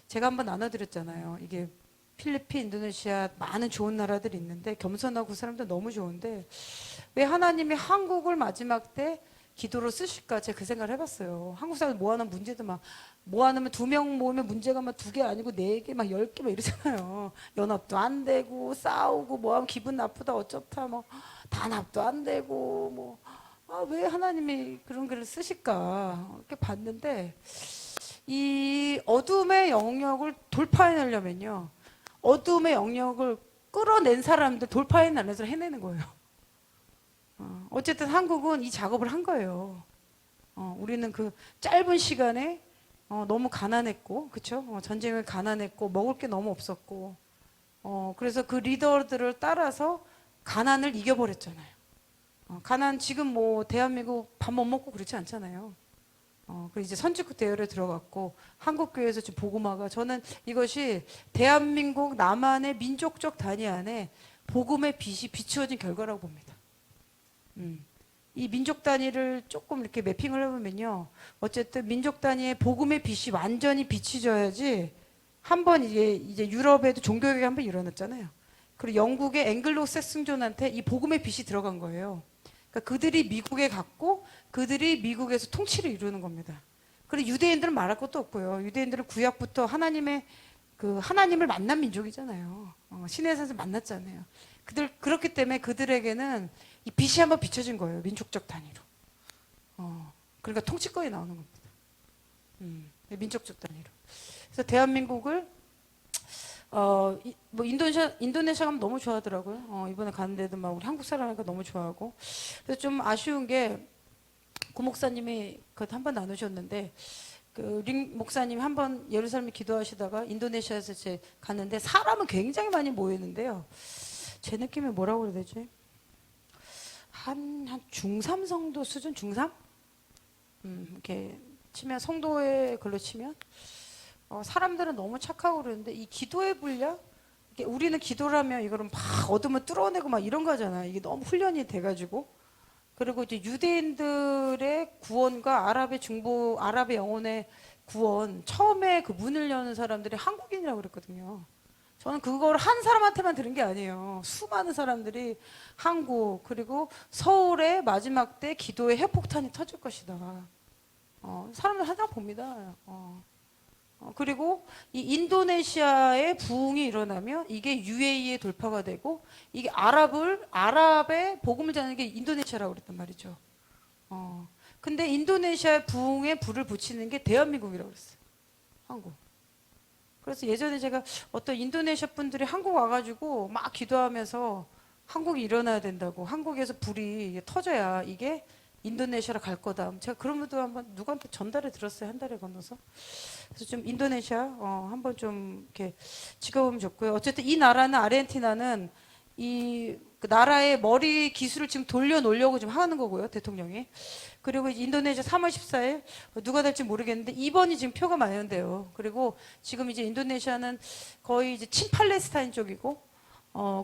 제가 한번 나눠드렸잖아요. 이게 필리핀, 인도네시아 많은 좋은 나라들이 있는데, 겸손하고 그 사람들 너무 좋은데, 왜 하나님이 한국을 마지막 때 기도로 쓰실까? 제가 그 생각을 해봤어요. 한국 사람 모아놓은 문제도 막, 모아놓으면 2명 모으면 문제가 막 2개 아니고 4개, 막 10개 막 이러잖아요. 연합도 안 되고, 싸우고, 뭐하면 기분 나쁘다, 어쩌다, 뭐, 단합도 안 되고, 뭐, 왜 하나님이 그런 글을 쓰실까? 이렇게 봤는데, 이 어둠의 영역을 돌파해내려면요. 어둠의 영역을 끌어낸 사람들 돌파해내면서 해내는 거예요. 어쨌든 한국은 이 작업을 한 거예요. 우리는 그 짧은 시간에 너무 가난했고, 그쵸? 전쟁을 가난했고, 먹을 게 너무 없었고, 그래서 그 리더들을 따라서 가난을 이겨버렸잖아요. 가난 지금 뭐 대한민국 밥 못 먹고 그렇지 않잖아요. 그 이제 선진국 대열에 들어갔고 한국 교회에서 지금 복음화가 저는 이것이 대한민국 나만의 민족적 단위 안에 복음의 빛이 비추어진 결과라고 봅니다. 이 민족 단위를 조금 이렇게 매핑을 해보면요, 어쨌든 민족 단위의 복음의 빛이 완전히 비치져야지 한번 이제 유럽에도 종교개혁이 한번 일어났잖아요. 그리고 영국의 앵글로색슨족한테 이 복음의 빛이 들어간 거예요. 그러니까 그들이 미국에 갔고 그들이 미국에서 통치를 이루는 겁니다. 그리고 유대인들은 말할 것도 없고요. 유대인들은 구약부터 하나님을 만난 민족이잖아요. 신의 산에서 만났잖아요. 그렇기 때문에 그들에게는 이 빛이 한번 비춰진 거예요. 민족적 단위로. 그러니까 통치권이 나오는 겁니다. 민족적 단위로. 그래서 대한민국을 뭐 인도네시아 가면 너무 좋아하더라고요. 이번에 갔는데도 막 우리 한국 사람이니까 너무 좋아하고. 그래서 좀 아쉬운 게 고 목사님이 그것 한번 나누셨는데 그 링 목사님 한번 예루살렘에 기도하시다가 인도네시아에서 제 갔는데 사람은 굉장히 많이 모였는데요. 제 느낌이 뭐라고 그래야 되지? 한 중3 성도 수준 중3? 이렇게 치면 성도에 글로 치면 사람들은 너무 착하고 그러는데 이 기도의 분량? 우리는 기도를 하면 이거를 막 어둠을 뚫어내고 막 이런 거잖아요. 이게 너무 훈련이 돼가지고. 그리고 이제 유대인들의 구원과 아랍의 영혼의 구원, 처음에 그 문을 여는 사람들이 한국인이라고 그랬거든요. 저는 그걸 한 사람한테만 들은 게 아니에요. 수많은 사람들이 한국, 그리고 서울의 마지막 때 기도의 핵폭탄이 터질 것이다. 사람들 하나 봅니다. 그리고 이 인도네시아의 부흥이 일어나면 이게 UAE의 돌파가 되고 이게 아랍의 복음을 전하는 게 인도네시아라고 그랬단 말이죠. 근데 인도네시아의 부흥에 불을 붙이는 게 대한민국이라고 그랬어요. 한국. 그래서 예전에 제가 어떤 인도네시아 분들이 한국 와가지고 막 기도하면서 한국이 일어나야 된다고, 한국에서 불이 터져야 이게 인도네시아로 갈 거다. 제가 그런 것도 한번 누구한테 전달해 들었어요. 한 달에 건너서. 그래서 좀 인도네시아 한번 좀 이렇게 지켜보면 좋고요. 어쨌든 이 나라는 아르헨티나는 그 나라의 머리 기술을 지금 돌려놓으려고 지금 하는 거고요. 대통령이. 그리고 이제 인도네시아 3월 14일 누가 될지 모르겠는데 2번이 지금 표가 많은데요. 그리고 지금 이제 인도네시아는 거의 이제 친팔레스타인 쪽이고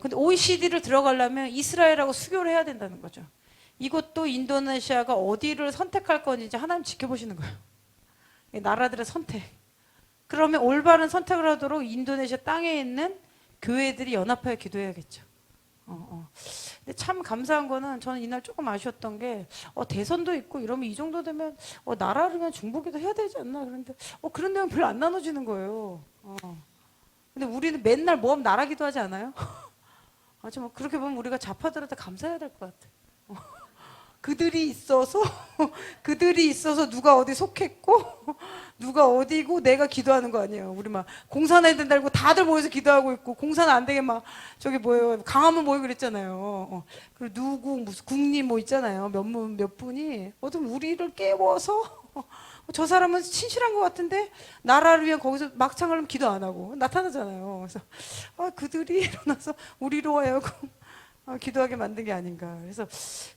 근데 OECD를 들어가려면 이스라엘하고 수교를 해야 된다는 거죠. 이것도 인도네시아가 어디를 선택할 건지 이제 하나님 지켜보시는 거예요. 나라들의 선택. 그러면 올바른 선택을 하도록 인도네시아 땅에 있는 교회들이 연합하여 기도해야겠죠. 근데 참 감사한 거는 저는 이날 조금 아쉬웠던 게 대선도 있고 이러면 이 정도 되면 나라를 그냥 중보기도 해야 되지 않나 그런데 그런 내용 별로 안 나눠지는 거예요. 근데 우리는 맨날 모험 나라 기도하지 않아요? 좀 그렇게 보면 우리가 좌파들한테 감사해야 될 것 같아. 그들이 있어서 그들이 있어서 누가 어디 속했고 누가 어디고 내가 기도하는 거 아니에요. 우리 막 공산해야 된다고 다들 모여서 기도하고 있고 공산 안 되게 막 저기 뭐예요 강화문 모이고 그랬잖아요. 그리고 누구 무슨 국립 뭐 있잖아요. 몇 분이 우리를 깨워서 저 사람은 신실한 것 같은데 나라를 위한 거기서 막창 하려면 기도 안 하고 나타나잖아요. 그래서 그들이 일어나서 우리로 하여금 기도하게 만든 게 아닌가. 그래서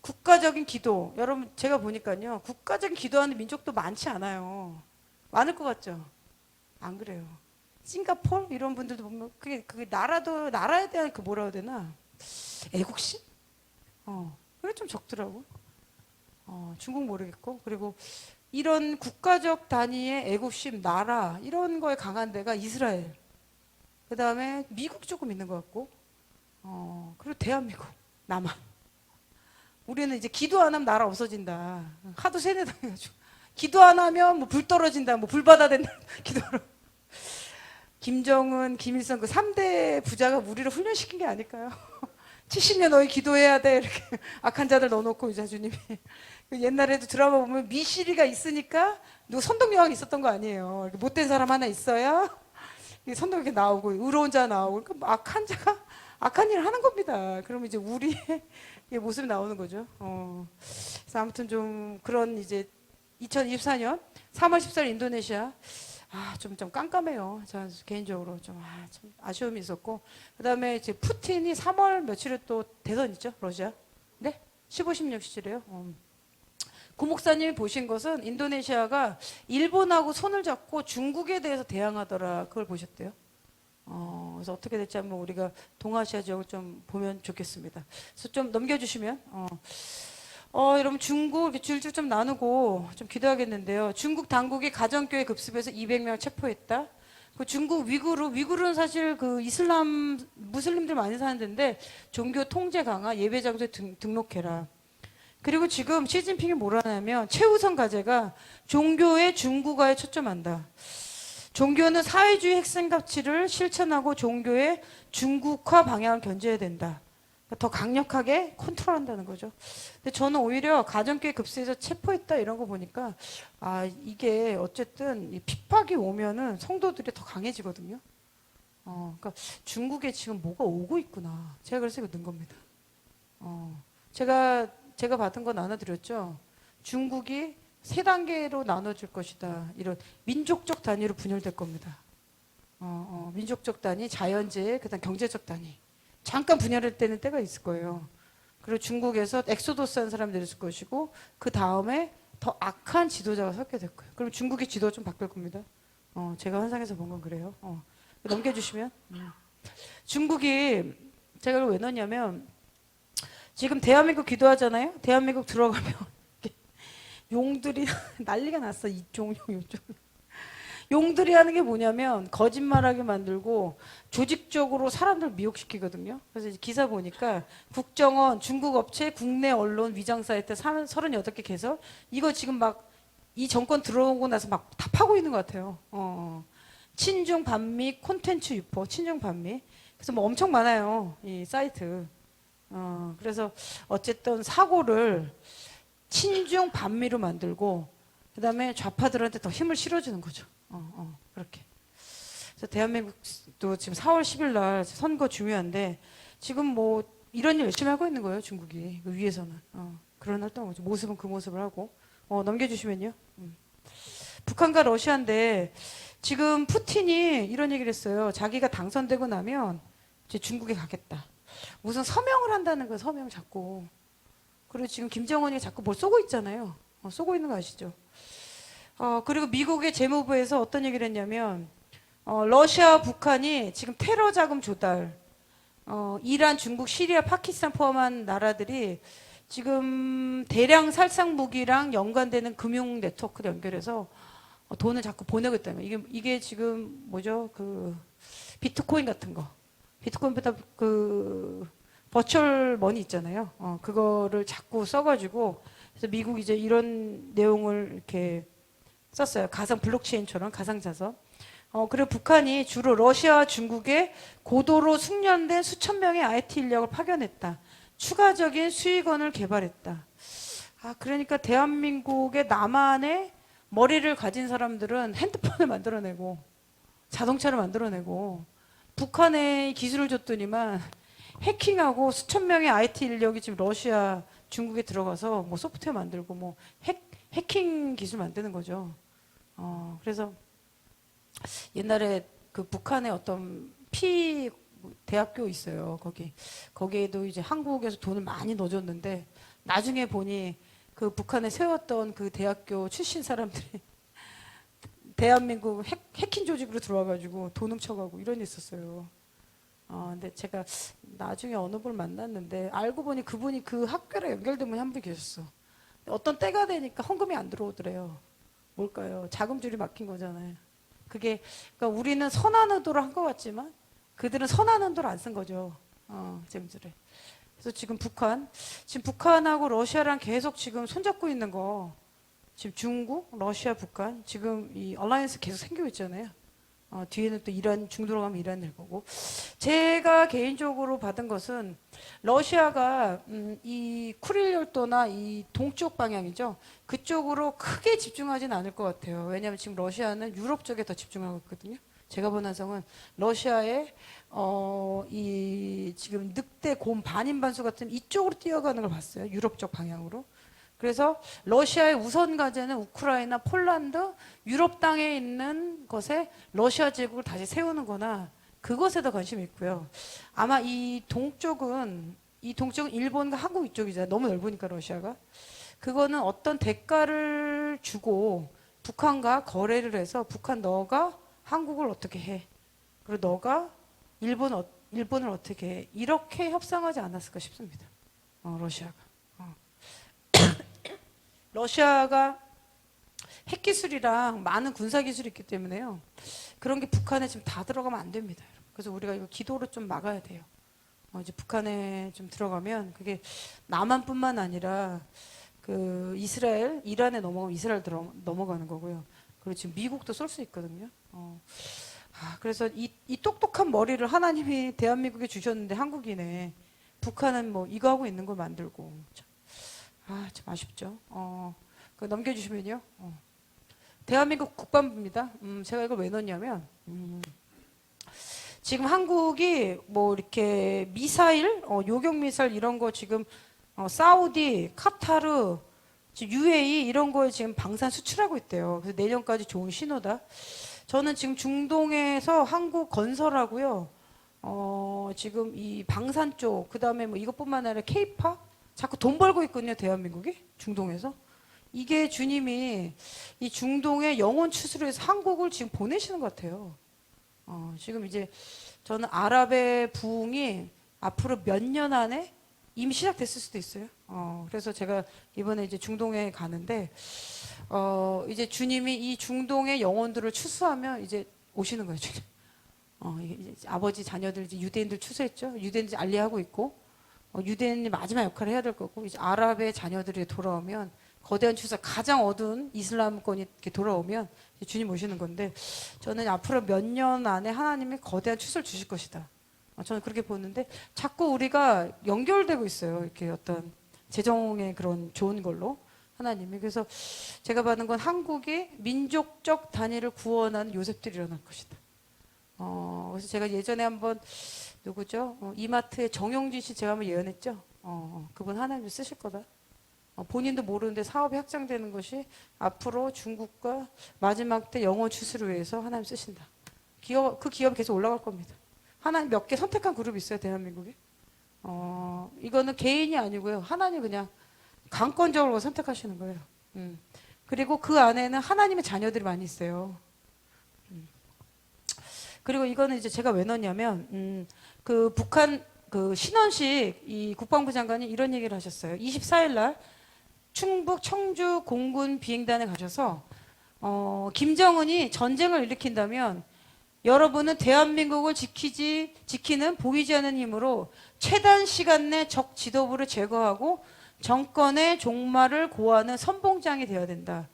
국가적인 기도, 여러분 제가 보니까요, 국가적인 기도하는 민족도 많지 않아요. 많을 것 같죠? 안 그래요. 싱가포르 이런 분들도 보면 그게 나라에 대한 그 뭐라 해야 되나 애국심? 그게 좀 적더라고. 중국 모르겠고 그리고 이런 국가적 단위의 애국심, 나라 이런 거에 강한 데가 이스라엘. 그 다음에 미국 조금 있는 것 같고. 그리고 대한민국, 남한. 우리는 이제 기도 안 하면 나라 없어진다. 하도 세뇌당해가지고. 기도 안 하면 뭐 불 떨어진다, 뭐 불 받아야 된다, 기도로. 김정은, 김일성 그 3대 부자가 우리를 훈련시킨 게 아닐까요? 70년 너희 기도해야 돼. 이렇게 악한 자들 넣어놓고 자주님이. 옛날에도 드라마 보면 미시리가 있으니까 누구 선동여왕이 있었던 거 아니에요. 이렇게 못된 사람 하나 있어야 선동 이렇게 나오고 의로운 자 나오고 그러니까 악한 자가 악한 일을 하는 겁니다. 그러면 이제 우리의 모습이 나오는 거죠. 그래서 아무튼 좀 그런 이제 2024년 3월 14일 인도네시아 좀 깜깜해요. 저 개인적으로 좀 참 아쉬움이 있었고 그다음에 이제 푸틴이 3월 며칠에 또 대선 있죠, 러시아. 네, 15, 16, 17이에요. 구 목사님이 보신 것은 인도네시아가 일본하고 손을 잡고 중국에 대해서 대항하더라. 그걸 보셨대요. 그래서 어떻게 될지 한번 우리가 동아시아 지역을 좀 보면 좋겠습니다. 그래서 좀 넘겨주시면. 여러분 중국 이렇게 줄줄 좀 나누고 좀 기도하겠는데요. 중국 당국이 가정교회 급습해서 200명 체포했다. 그 중국 위구르는 사실 그 이슬람 무슬림들 많이 사는 데인데 종교 통제 강화, 예배 장소에 등록해라. 그리고 지금 시진핑이 뭐라냐면 최우선 과제가 종교의 중국화에 초점한다. 종교는 사회주의 핵심 가치를 실천하고 종교의 중국화 방향을 견제해야 된다. 더 강력하게 컨트롤한다는 거죠. 근데 저는 오히려 가정교회 급수에서 체포했다 이런 거 보니까 이게 어쨌든 이 핍박이 오면은 성도들이 더 강해지거든요. 그러니까 중국에 지금 뭐가 오고 있구나. 제가 그래서 이거 넣은 겁니다. 제가 받은 거 나눠드렸죠. 중국이 세 단계로 나눠질 것이다. 이런 민족적 단위로 분열될 겁니다. 민족적 단위, 자연재해, 그다음 경제적 단위. 잠깐 분열할 때는 때가 있을 거예요. 그리고 중국에서 엑소도스 한 사람들이 있을 것이고 그 다음에 더 악한 지도자가 섞게 될 거예요. 그럼 중국의 지도가 좀 바뀔 겁니다. 제가 환상에서 본 건 그래요. 넘겨주시면. 중국이 제가 이걸 왜 넣냐면 지금 대한민국 기도하잖아요. 대한민국 들어가면 용들이 난리가 났어. 이쪽 요쪽. 용들이 하는 게 뭐냐면 거짓말하게 만들고 조직적으로 사람들 미혹시키거든요. 그래서 이제 기사 보니까 국정원, 중국 업체, 국내 언론 위장 사이트 38개 개설 이거 지금 막 이 정권 들어오고 나서 막 다 파고 있는 것 같아요. 친중 반미 콘텐츠 유포, 친중 반미. 그래서 뭐 엄청 많아요. 이 사이트. 그래서 어쨌든 사고를 친중 반미로 만들고 그다음에 좌파들한테 더 힘을 실어주는 거죠. 그렇게. 그래서 대한민국도 지금 4월 10일 날 선거 중요한데 지금 뭐 이런 일 열심히 하고 있는 거예요, 중국이. 그 위에서는. 그런 활동을 하죠. 모습은 그 모습을 하고. 넘겨주시면요. 북한과 러시아인데 지금 푸틴이 이런 얘기를 했어요. 자기가 당선되고 나면 이제 중국에 가겠다. 무슨 서명을 한다는 거예요, 서명 자꾸. 그리고 지금 김정은이 자꾸 뭘 쏘고 있잖아요. 쏘고 있는 거 아시죠? 그리고 미국의 재무부에서 어떤 얘기를 했냐면 러시아, 북한이 지금 테러 자금 조달, 이란, 중국, 시리아, 파키스탄 포함한 나라들이 지금 대량 살상 무기랑 연관되는 금융 네트워크를 연결해서 돈을 자꾸 보내고 있다는 거예요. 이게 지금 뭐죠? 그 비트코인 같은 거. 비트코인보다 그 버추얼 머니 있잖아요. 그거를 자꾸 써가지고 그래서 미국이 이제 이런 내용을 이렇게 썼어요. 가상 블록체인처럼 가상 자산. 그리고 북한이 주로 러시아와 중국에 고도로 숙련된 수천 명의 IT 인력을 파견했다. 추가적인 수익원을 개발했다. 그러니까 대한민국의 남한의 머리를 가진 사람들은 핸드폰을 만들어내고 자동차를 만들어내고 북한에 기술을 줬더니만 해킹하고 수천 명의 IT 인력이 지금 러시아, 중국에 들어가서 뭐 소프트웨어 만들고 뭐 해킹 기술 만드는 거죠. 그래서 옛날에 그 북한의 어떤 피 대학교 있어요. 거기에도 이제 한국에서 돈을 많이 넣어줬는데 나중에 보니 그 북한에 세웠던 그 대학교 출신 사람들이 대한민국 해킹 조직으로 들어와가지고 돈 훔쳐가고 이런 일 있었어요. 근데 제가 나중에 어느 분을 만났는데 알고 보니 그분이 그 학교랑 연결된 분이 한 분 계셨어. 어떤 때가 되니까 헌금이 안 들어오더래요. 뭘까요? 자금줄이 막힌 거잖아요. 그러니까 우리는 선한 의도로 한 것 같지만 그들은 선한 의도로 안 쓴 거죠. 재무들에. 그래서 지금 북한하고 러시아랑 계속 지금 손잡고 있는 거, 지금 중국, 러시아, 북한, 지금 이 얼라이언스 계속 생기고 있잖아요. 뒤에는 또 이란, 중도로 가면 이란 될 거고. 제가 개인적으로 받은 것은 러시아가 이 쿠릴 열도나 이 동쪽 방향이죠. 그쪽으로 크게 집중하진 않을 것 같아요. 왜냐하면 지금 러시아는 유럽 쪽에 더 집중하고 있거든요. 제가 본 화성은 러시아의 이 지금 늑대 곰 반인반수 같은 이쪽으로 뛰어가는 걸 봤어요. 유럽 쪽 방향으로. 그래서 러시아의 우선 과제는 우크라이나, 폴란드, 유럽 땅에 있는 것에 러시아 제국을 다시 세우는 거나 그것에 더 관심이 있고요. 아마 이 동쪽은 일본과 한국 이쪽이잖아요. 너무 넓으니까 러시아가. 그거는 어떤 대가를 주고 북한과 거래를 해서 북한 너가 한국을 어떻게 해. 그리고 너가 일본을 어떻게 해. 이렇게 협상하지 않았을까 싶습니다. 러시아가. 러시아가 핵기술이랑 많은 군사기술이 있기 때문에요. 그런 게 북한에 지금 다 들어가면 안 됩니다. 그래서 우리가 이거 기도로 좀 막아야 돼요. 이제 북한에 좀 들어가면 그게 남한뿐만 아니라 그 이란에 넘어가면 이스라엘 넘어가는 거고요. 그리고 지금 미국도 쏠 수 있거든요. 그래서 이 똑똑한 머리를 하나님이 대한민국에 주셨는데 한국인에 북한은 뭐 이거 하고 있는 걸 만들고 참 아쉽죠. 넘겨주시면요. 대한민국 국방부입니다. 제가 이걸 왜 넣냐면, 지금 한국이 뭐 이렇게 미사일, 요격 미사일 이런 거 지금, 사우디, 카타르, UAE 이런 거에 지금 방산 수출하고 있대요. 그래서 내년까지 좋은 신호다. 저는 지금 중동에서 한국 건설하고요. 지금 이 방산 쪽, 그 다음에 뭐 이것뿐만 아니라 케이팝, 자꾸 돈 벌고 있거든요, 대한민국이 중동에서. 이게 주님이 이 중동의 영혼 추수를 해서 한국을 지금 보내시는 것 같아요. 지금 이제 저는 아랍의 부흥이 앞으로 몇 년 안에 이미 시작됐을 수도 있어요. 그래서 제가 이번에 이제 중동에 가는데 이제 주님이 이 중동의 영혼들을 추수하면 이제 오시는 거예요, 주님. 이제 아버지 자녀들 이제 유대인들 추수했죠. 유대인들 알리하고 있고. 유대인이 마지막 역할을 해야 될 거고 이제 아랍의 자녀들이 돌아오면 거대한 추수 가장 어두운 이슬람권이 이렇게 돌아오면 주님 오시는 건데 저는 앞으로 몇 년 안에 하나님이 거대한 추수를 주실 것이다. 저는 그렇게 보는데 자꾸 우리가 연결되고 있어요. 이렇게 어떤 재정의 그런 좋은 걸로 하나님이. 그래서 제가 받은 건 한국이 민족적 단위를 구원하는 요셉들이 일어날 것이다. 그래서 제가 예전에 한번 누구죠? 이마트의 정용진 씨 제가 한번 예언했죠. 그분 하나님 쓰실 거다. 본인도 모르는데 사업이 확장되는 것이 앞으로 중국과 마지막 때 영원 추수를 위해서 하나님 쓰신다. 그 기업이 계속 올라갈 겁니다. 하나님 몇 개 선택한 그룹이 있어요, 대한민국에. 이거는 개인이 아니고요. 하나님 그냥 강권적으로 선택하시는 거예요. 그리고 그 안에는 하나님의 자녀들이 많이 있어요. 그리고 이거는 이제 제가 왜 넣냐면, 그 북한 그 신원식 이 국방부 장관이 이런 얘기를 하셨어요. 24일 날 충북 청주 공군 비행단에 가셔서 김정은이 전쟁을 일으킨다면 여러분은 대한민국을 지키는 보이지 않는 힘으로 최단 시간 내 적 지도부를 제거하고 정권의 종말을 고하는 선봉장이 되어야 된다.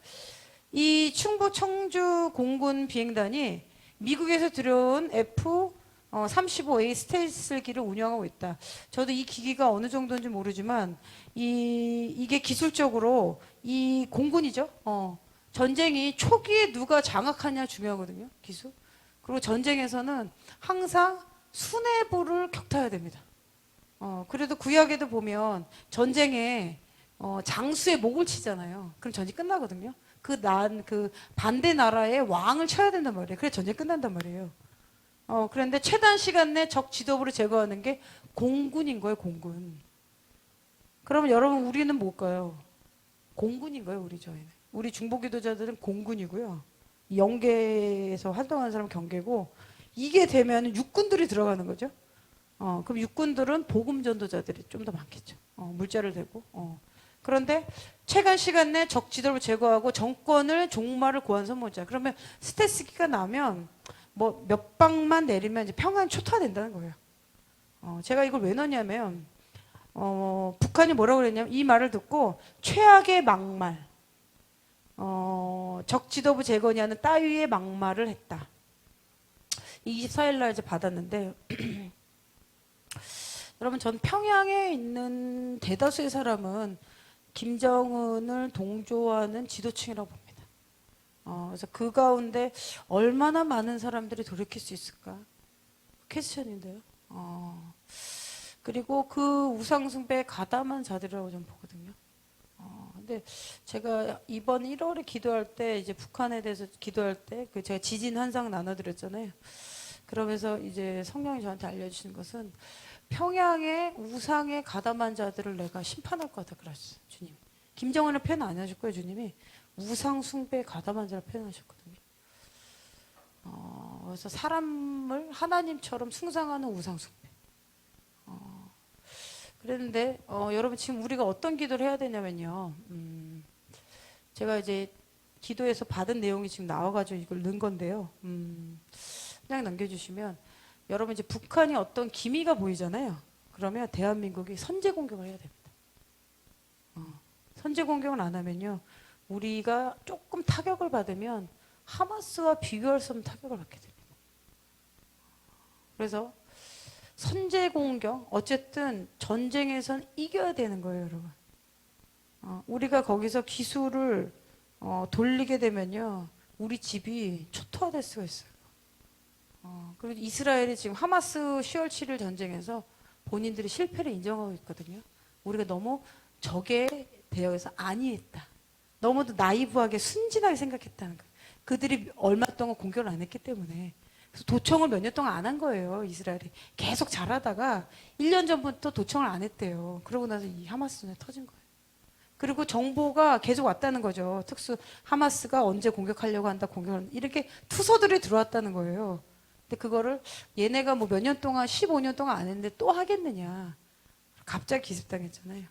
이 충북 청주 공군 비행단이 미국에서 들여온 F-35A 스텔스기를 운영하고 있다. 저도 이 기기가 어느 정도인지 모르지만 이게 기술적으로 이 공군이죠. 전쟁이 초기에 누가 장악하냐 중요하거든요. 기술. 그리고 전쟁에서는 항상 수뇌부를 격타해야 됩니다. 그래도 구약에도 보면 전쟁에 장수의 목을 치잖아요. 그럼 전쟁 끝나거든요. 그 반대 나라의 왕을 쳐야 된단 말이에요. 그래 전쟁 끝난단 말이에요. 그런데 최단 시간 내 적 지도부를 제거하는 게 공군인 거예요, 공군. 그러면 여러분 우리는 뭘까요? 공군인 거예요, 저희는. 우리 중보기도자들은 공군이고요. 영계에서 활동하는 사람은 경계고, 이게 되면 육군들이 들어가는 거죠. 그럼 육군들은 보급 전도자들이 좀 더 많겠죠. 물자를 대고. 그런데 최단 시간 내 적 지도를 제거하고 정권을 종말을 고한 선모자. 그러면 스텔스기가 나면 뭐 몇 방만 내리면 이제 평안이 초토화된다는 거예요. 제가 이걸 왜 넣냐면 북한이 뭐라고 그랬냐면 이 말을 듣고 최악의 막말, 적 지도부 제거냐는 따위의 막말을 했다. 24일 날 이제 받았는데 여러분 전 평양에 있는 대다수의 사람은 김정은을 동조하는 지도층이라고 봅니다. 그래서 그 가운데 얼마나 많은 사람들이 돌이킬 수 있을까? 퀘스천인데요. 그리고 그 우상숭배에 가담한 자들이라고 좀 보거든요. 근데 제가 이번 1월에 기도할 때 이제 북한에 대해서 기도할 때 그 제가 지진 환상 나눠드렸잖아요. 그러면서 이제 성령이 저한테 알려주신 것은 평양의 우상에 가담한 자들을 내가 심판할 거다 그랬어요, 주님. 김정은을 표현 안 하실 거예요, 주님이. 우상 숭배에 가담한 자를 표현하셨거든요. 그래서 사람을 하나님처럼 숭상하는 우상 숭배. 그랬는데 여러분 지금 우리가 어떤 기도를 해야 되냐면요. 제가 이제 기도에서 받은 내용이 지금 나와가지고 이걸 넣은 건데요. 그냥 넘겨주시면 여러분 이제 북한이 어떤 기미가 보이잖아요. 그러면 대한민국이 선제 공격을 해야 됩니다. 선제 공격을 안 하면요. 우리가 조금 타격을 받으면 하마스와 비교할 수 없는 타격을 받게 됩니다. 그래서 선제 공격, 어쨌든 전쟁에선 이겨야 되는 거예요, 여러분. 우리가 거기서 기술을 돌리게 되면요, 우리 집이 초토화될 수가 있어요. 그리고 이스라엘이 지금 하마스 10월 7일 전쟁에서 본인들이 실패를 인정하고 있거든요. 우리가 너무 적에 대해서 안이했다. 너무도 나이브하게 순진하게 생각했다는 거예요. 그들이 얼마 동안 공격을 안 했기 때문에. 그래서 도청을 몇 년 동안 안 한 거예요, 이스라엘이. 계속 잘하다가 1년 전부터 도청을 안 했대요. 그러고 나서 이 하마스는 터진 거예요. 그리고 정보가 계속 왔다는 거죠. 하마스가 언제 공격하려고 한다, 이렇게 투서들이 들어왔다는 거예요. 근데 그거를 얘네가 뭐 몇 년 동안, 15년 동안 안 했는데 또 하겠느냐. 갑자기 기습당했잖아요.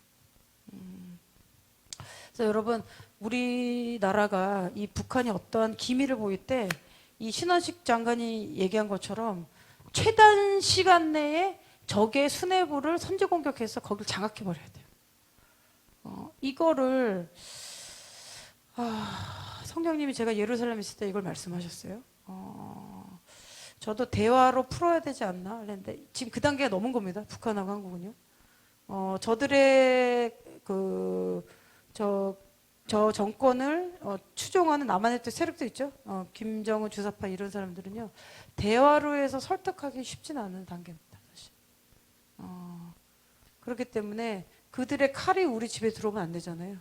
그래서 여러분, 우리나라가 이 북한이 어떠한 기미를 보일 때 이 신원식 장관이 얘기한 것처럼 최단 시간 내에 적의 수뇌부를 선제 공격해서 거기를 장악해버려야 돼요. 이거를 성령님이 제가 예루살렘에 있을 때 이걸 말씀하셨어요. 저도 대화로 풀어야 되지 않나 그랬는데 지금 그 단계가 넘은 겁니다. 북한하고 한국은요. 저들의 저 정권을 추종하는 남한의 또 세력도 있죠. 김정은 주사파 이런 사람들은요. 대화로 해서 설득하기 쉽진 않은 단계입니다. 사실. 그렇기 때문에 그들의 칼이 우리 집에 들어오면 안 되잖아요.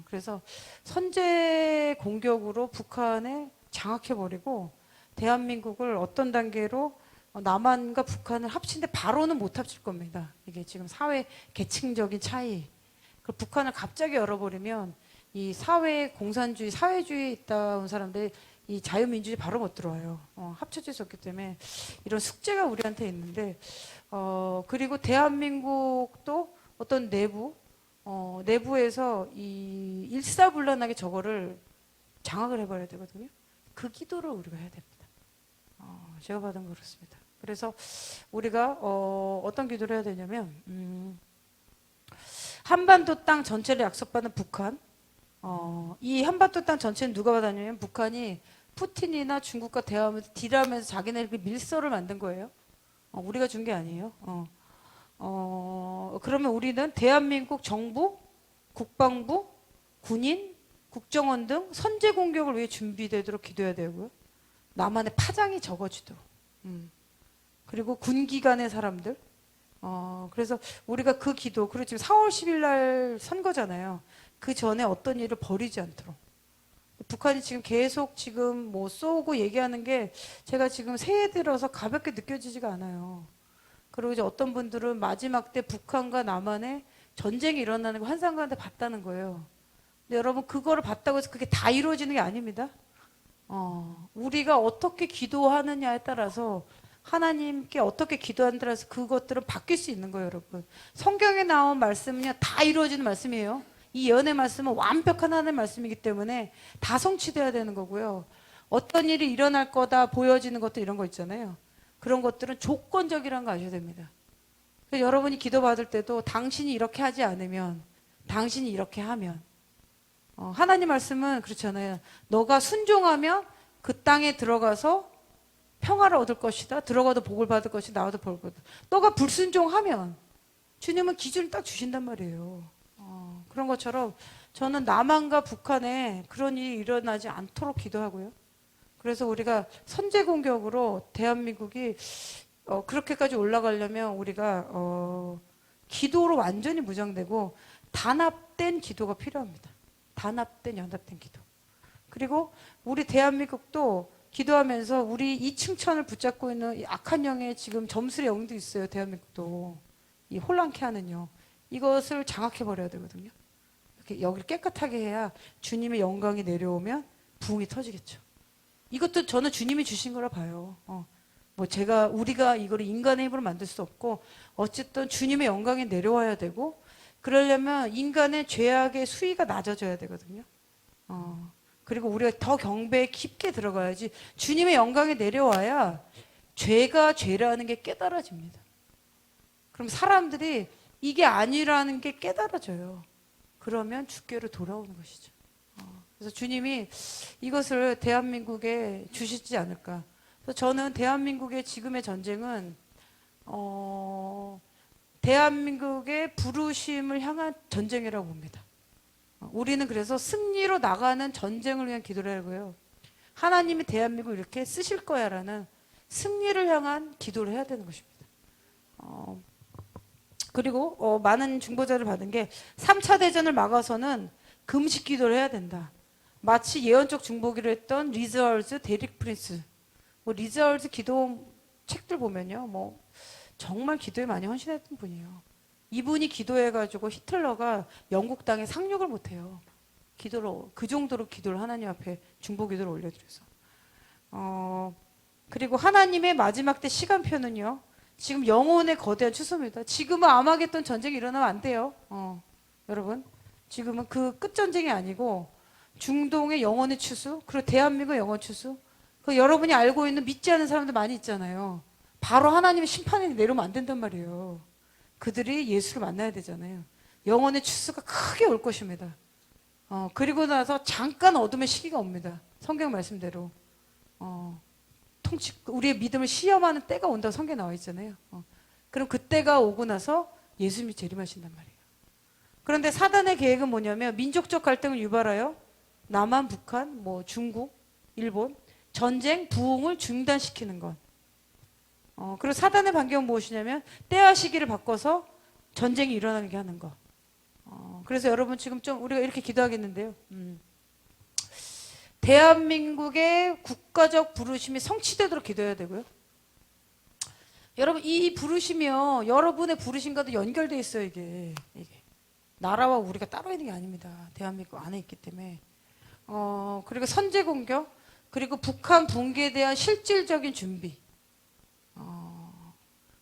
그래서 선제 공격으로 북한에 장악해버리고 대한민국을 어떤 단계로 남한과 북한을 합친데 바로는 못 합칠 겁니다. 이게 지금 사회 계층적인 차이. 북한을 갑자기 열어버리면 이 사회 공산주의, 사회주의에 있다 온 사람들이 이 자유민주주의 바로 못 들어와요. 합쳐질 수 없기 때문에 이런 숙제가 우리한테 있는데 그리고 대한민국도 어떤 내부에서 이 일사불란하게 저거를 장악을 해버려야 되거든요. 그 기도를 우리가 해야 됩니다. 제가 받은 거 그렇습니다. 그래서 우리가 어떤 기도를 해야 되냐면 한반도 땅 전체를 약속받은 북한, 이 한반도 땅 전체는 누가 받았냐면 북한이 푸틴이나 중국과 대화하면서 딜하면서 자기네들 밀서를 만든 거예요. 우리가 준 게 아니에요. 그러면 우리는 대한민국 정부, 국방부, 군인, 국정원 등 선제 공격을 위해 준비되도록 기도해야 되고요. 남한의 파장이 적어지도록. 그리고 군기관의 사람들. 그래서 우리가 그 기도, 그리고 지금 4월 10일 날 선거잖아요. 그 전에 어떤 일을 벌이지 않도록. 북한이 지금 계속 지금 뭐 쏘고 얘기하는 게 제가 지금 새해 들어서 가볍게 느껴지지가 않아요. 그리고 이제 어떤 분들은 마지막 때 북한과 남한의 전쟁이 일어나는 거 환상 가운데 봤다는 거예요. 근데 여러분 그거를 봤다고 해서 그게 다 이루어지는 게 아닙니다. 우리가 어떻게 기도하느냐에 따라서 하나님께 어떻게 기도하는 따라서 그것들은 바뀔 수 있는 거예요, 여러분. 성경에 나온 말씀은요, 다 이루어지는 말씀이에요. 이 예언의 말씀은 완벽한 하나님의 말씀이기 때문에 다 성취돼야 되는 거고요. 어떤 일이 일어날 거다 보여지는 것도 이런 거 있잖아요. 그런 것들은 조건적이라는 거 아셔야 됩니다. 그래서 여러분이 기도 받을 때도 당신이 이렇게 하지 않으면, 당신이 이렇게 하면, 하나님 말씀은 그렇잖아요. 너가 순종하면 그 땅에 들어가서 평화를 얻을 것이다. 들어가도 복을 받을 것이다. 나와도 복을 받을 것이다. 너가 불순종하면 주님은 기준을 딱 주신단 말이에요. 그런 것처럼 저는 남한과 북한에 그런 일이 일어나지 않도록 기도하고요. 그래서 우리가 선제 공격으로 대한민국이 그렇게까지 올라가려면 우리가 기도로 완전히 무장되고 단합된 기도가 필요합니다. 단합된 연합된 기도. 그리고 우리 대한민국도 기도하면서 우리 이 층천을 붙잡고 있는 이 악한 영의 지금 점술의 영도 있어요. 대한민국도. 이 혼란케 하는 영. 이것을 장악해 버려야 되거든요. 이렇게 여기를 깨끗하게 해야 주님의 영광이 내려오면 부흥이 터지겠죠. 이것도 저는 주님이 주신 거라 봐요. 뭐 우리가 이거를 인간의 힘으로 만들 수 없고 어쨌든 주님의 영광이 내려와야 되고 그러려면 인간의 죄악의 수위가 낮아져야 되거든요. 그리고 우리가 더 경배에 깊게 들어가야지 주님의 영광이 내려와야 죄가 죄라는 게 깨달아집니다. 그럼 사람들이 이게 아니라는 게 깨달아져요. 그러면 주께로 돌아오는 것이죠. 그래서 주님이 이것을 대한민국에 주시지 않을까. 그래서 저는 대한민국의 지금의 전쟁은 대한민국의 부르심을 향한 전쟁이라고 봅니다. 우리는 그래서 승리로 나가는 전쟁을 위한 기도를 하고요. 하나님이 대한민국을 이렇게 쓰실 거야라는 승리를 향한 기도를 해야 되는 것입니다. 그리고 많은 중보자를 받은 게 3차 대전을 막아서는 금식 기도를 해야 된다. 마치 예언적 중보기로 했던 리저얼즈, 데릭 프린스. 뭐 리저얼즈 기도 책들 보면요. 뭐 정말 기도에 많이 헌신했던 분이에요. 이분이 기도해가지고 히틀러가 영국 땅에 상륙을 못해요. 기도로 그 정도로 기도를 하나님 앞에 중보 기도를 올려드려서. 그리고 하나님의 마지막 때 시간표는요. 지금 영혼의 거대한 추수입니다. 지금은 아마겟돈 전쟁이 일어나면 안 돼요. 여러분 지금은 그 끝전쟁이 아니고 중동의 영혼의 추수 그리고 대한민국의 영혼 추수 그 여러분이 알고 있는 믿지 않는 사람들 많이 있잖아요. 바로 하나님의 심판이 내려오면 안 된단 말이에요. 그들이 예수를 만나야 되잖아요. 영혼의 추수가 크게 올 것입니다. 그리고 나서 잠깐 어둠의 시기가 옵니다. 성경 말씀대로. 우리의 믿음을 시험하는 때가 온다고 성경에 나와 있잖아요. 그럼 그때가 오고 나서 예수님이 재림하신단 말이에요. 그런데 사단의 계획은 뭐냐면 민족적 갈등을 유발하여 남한, 북한, 뭐 중국, 일본 전쟁, 부흥을 중단시키는 것. 그리고 사단의 반경은 무엇이냐면 때와 시기를 바꿔서 전쟁이 일어나게 하는 것. 그래서 여러분 지금 좀 우리가 이렇게 기도하겠는데요. 대한민국의 국가적 부르심이 성취되도록 기도해야 되고요. 여러분 이 부르심이요. 여러분의 부르심과도 연결되어 있어요. 이게. 나라와 우리가 따로 있는 게 아닙니다. 대한민국 안에 있기 때문에. 그리고 선제 공격, 그리고 북한 붕괴에 대한 실질적인 준비.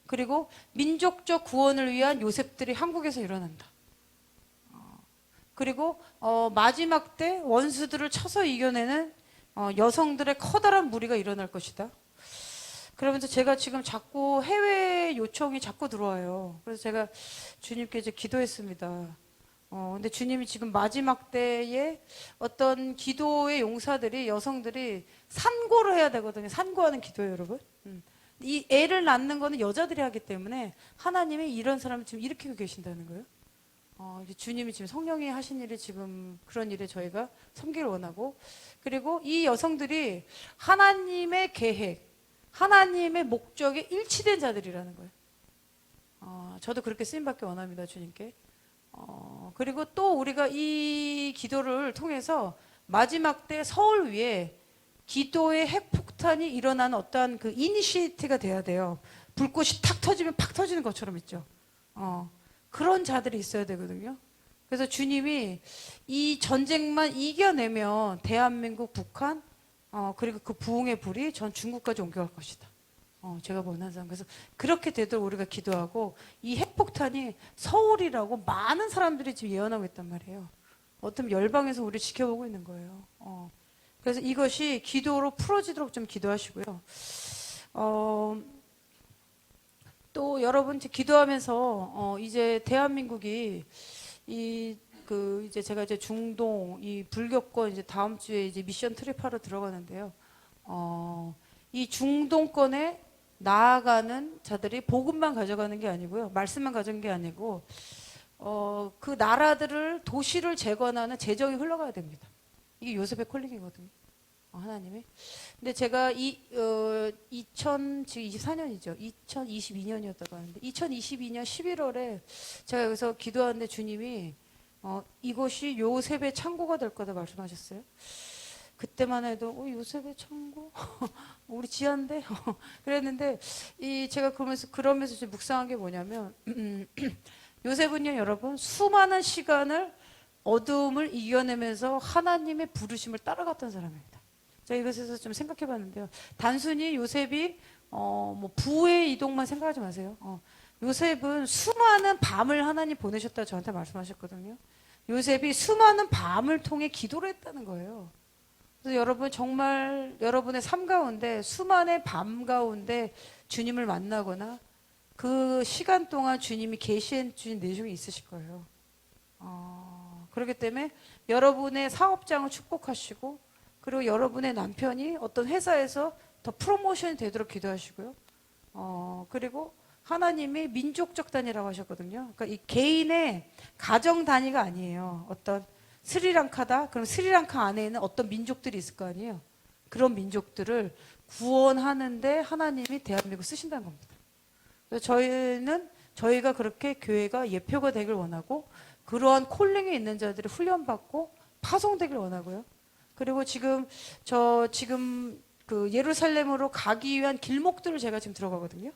그리고 민족적 구원을 위한 요셉들이 한국에서 일어난다. 그리고 마지막 때 원수들을 쳐서 이겨내는 여성들의 커다란 무리가 일어날 것이다. 그러면서 제가 지금 자꾸 해외 요청이 자꾸 들어와요. 그래서 제가 주님께 이제 기도했습니다. 근데 주님이 지금 마지막 때에 어떤 기도의 용사들이, 여성들이 산고를 해야 되거든요. 산고하는 기도예요, 여러분. 이 애를 낳는 거는 여자들이 하기 때문에 하나님이 이런 사람을 지금 일으키고 계신다는 거예요. 이제 주님이 지금 성령이 하신 일이 지금 그런 일에 저희가 섬기를 원하고, 그리고 이 여성들이 하나님의 계획, 하나님의 목적에 일치된 자들이라는 거예요. 저도 그렇게 쓰임받기 원합니다, 주님께. 그리고 또 우리가 이 기도를 통해서 마지막 때 서울 위에 기도의 핵폭탄이 일어나는 어떠한 그 이니시에이트가 돼야 돼요. 불꽃이 탁 터지면 팍 터지는 것처럼 있죠. 그런 자들이 있어야 되거든요. 그래서 주님이 이 전쟁만 이겨내면 대한민국, 북한, 그리고 그 부흥의 불이 전 중국까지 옮겨갈 것이다. 제가 원하는 사람. 그래서 그렇게 되도록 우리가 기도하고, 이 핵폭탄이 서울이라고 많은 사람들이 지금 예언하고 있단 말이에요. 어떤 열방에서 우리 지켜보고 있는 거예요. 그래서 이것이 기도로 풀어지도록 좀 기도하시고요. 또 여러분 기도하면서 이제 대한민국이 이제 제가 이제 중동 이 불교권 이제 다음 주에 이제 미션 트립하러 들어가는데요. 이 중동권에 나아가는 자들이 복음만 가져가는 게 아니고요, 말씀만 가져가는 게 아니고 그 나라들을 도시를 재건하는 재정이 흘러가야 됩니다. 이게 요셉의 콜링이거든요. 하나님이. 근데 제가 2024년이죠. 2022년이었다고 하는데 2022년 11월에 제가 여기서 기도하는데 주님이 이곳이 요셉의 창고가 될 거다 말씀하셨어요. 그때만 해도 요셉의 창고 우리 지한데 그랬는데 제가 그러면서 이제 묵상한 게 뭐냐면 요셉은요, 여러분, 수많은 시간을 어두움을 이겨내면서 하나님의 부르심을 따라갔던 사람입니다. 제가 이것에서 좀 생각해 봤는데요. 단순히 요셉이 뭐 부의 이동만 생각하지 마세요. 요셉은 수많은 밤을 하나님 보내셨다 저한테 말씀하셨거든요. 요셉이 수많은 밤을 통해 기도를 했다는 거예요. 그래서 여러분, 정말 여러분의 삶 가운데 수많은 밤 가운데 주님을 만나거나 그 시간 동안 주님이 계시해 주신 내용이 있으실 거예요. 그렇기 때문에 여러분의 사업장을 축복하시고, 그리고 여러분의 남편이 어떤 회사에서 더 프로모션이 되도록 기도하시고요. 그리고 하나님이 민족적 단위라고 하셨거든요. 그러니까 이 개인의 가정 단위가 아니에요. 어떤 스리랑카다? 그럼 스리랑카 안에는 어떤 민족들이 있을 거 아니에요. 그런 민족들을 구원하는데 하나님이 대한민국 쓰신다는 겁니다. 그래서 저희가 그렇게 교회가 예표가 되길 원하고, 그러한 콜링이 있는 자들이 훈련받고 파송되길 원하고요. 그리고 지금 그 예루살렘으로 가기 위한 길목들을 제가 지금 들어가거든요.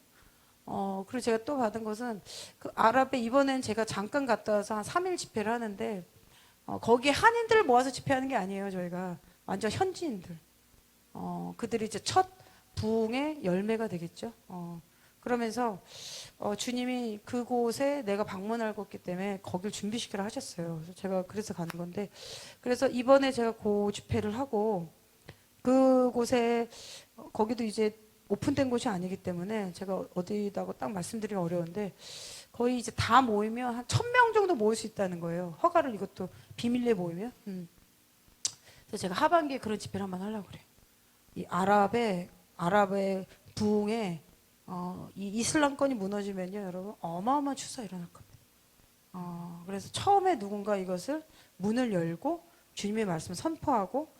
그리고 제가 또 받은 것은 그 아랍에 이번엔 제가 잠깐 갔다 와서 한 3일 집회를 하는데 거기에 한인들을 모아서 집회하는 게 아니에요. 저희가 완전 현지인들. 그들이 이제 첫 부흥의 열매가 되겠죠. 그러면서 주님이 그곳에 내가 방문할 거기 때문에 거길 준비시키라 하셨어요. 그래서 제가 그래서 가는 건데, 그래서 이번에 제가 그 집회를 하고 그곳에 거기도 이제 오픈된 곳이 아니기 때문에 제가 어디다고 딱 말씀드리기 어려운데, 거의 이제 다 모이면 한 1,000명 정도 모일 수 있다는 거예요. 허가를 이것도 비밀리에 모이면. 그래서 제가 하반기에 그런 집회를 한번 하려고 그래요. 이 아랍의 부흥에 이 이슬람권이 무너지면요, 여러분, 어마어마한 추수가 일어날 겁니다. 그래서 처음에 누군가 이것을 문을 열고 주님의 말씀을 선포하고,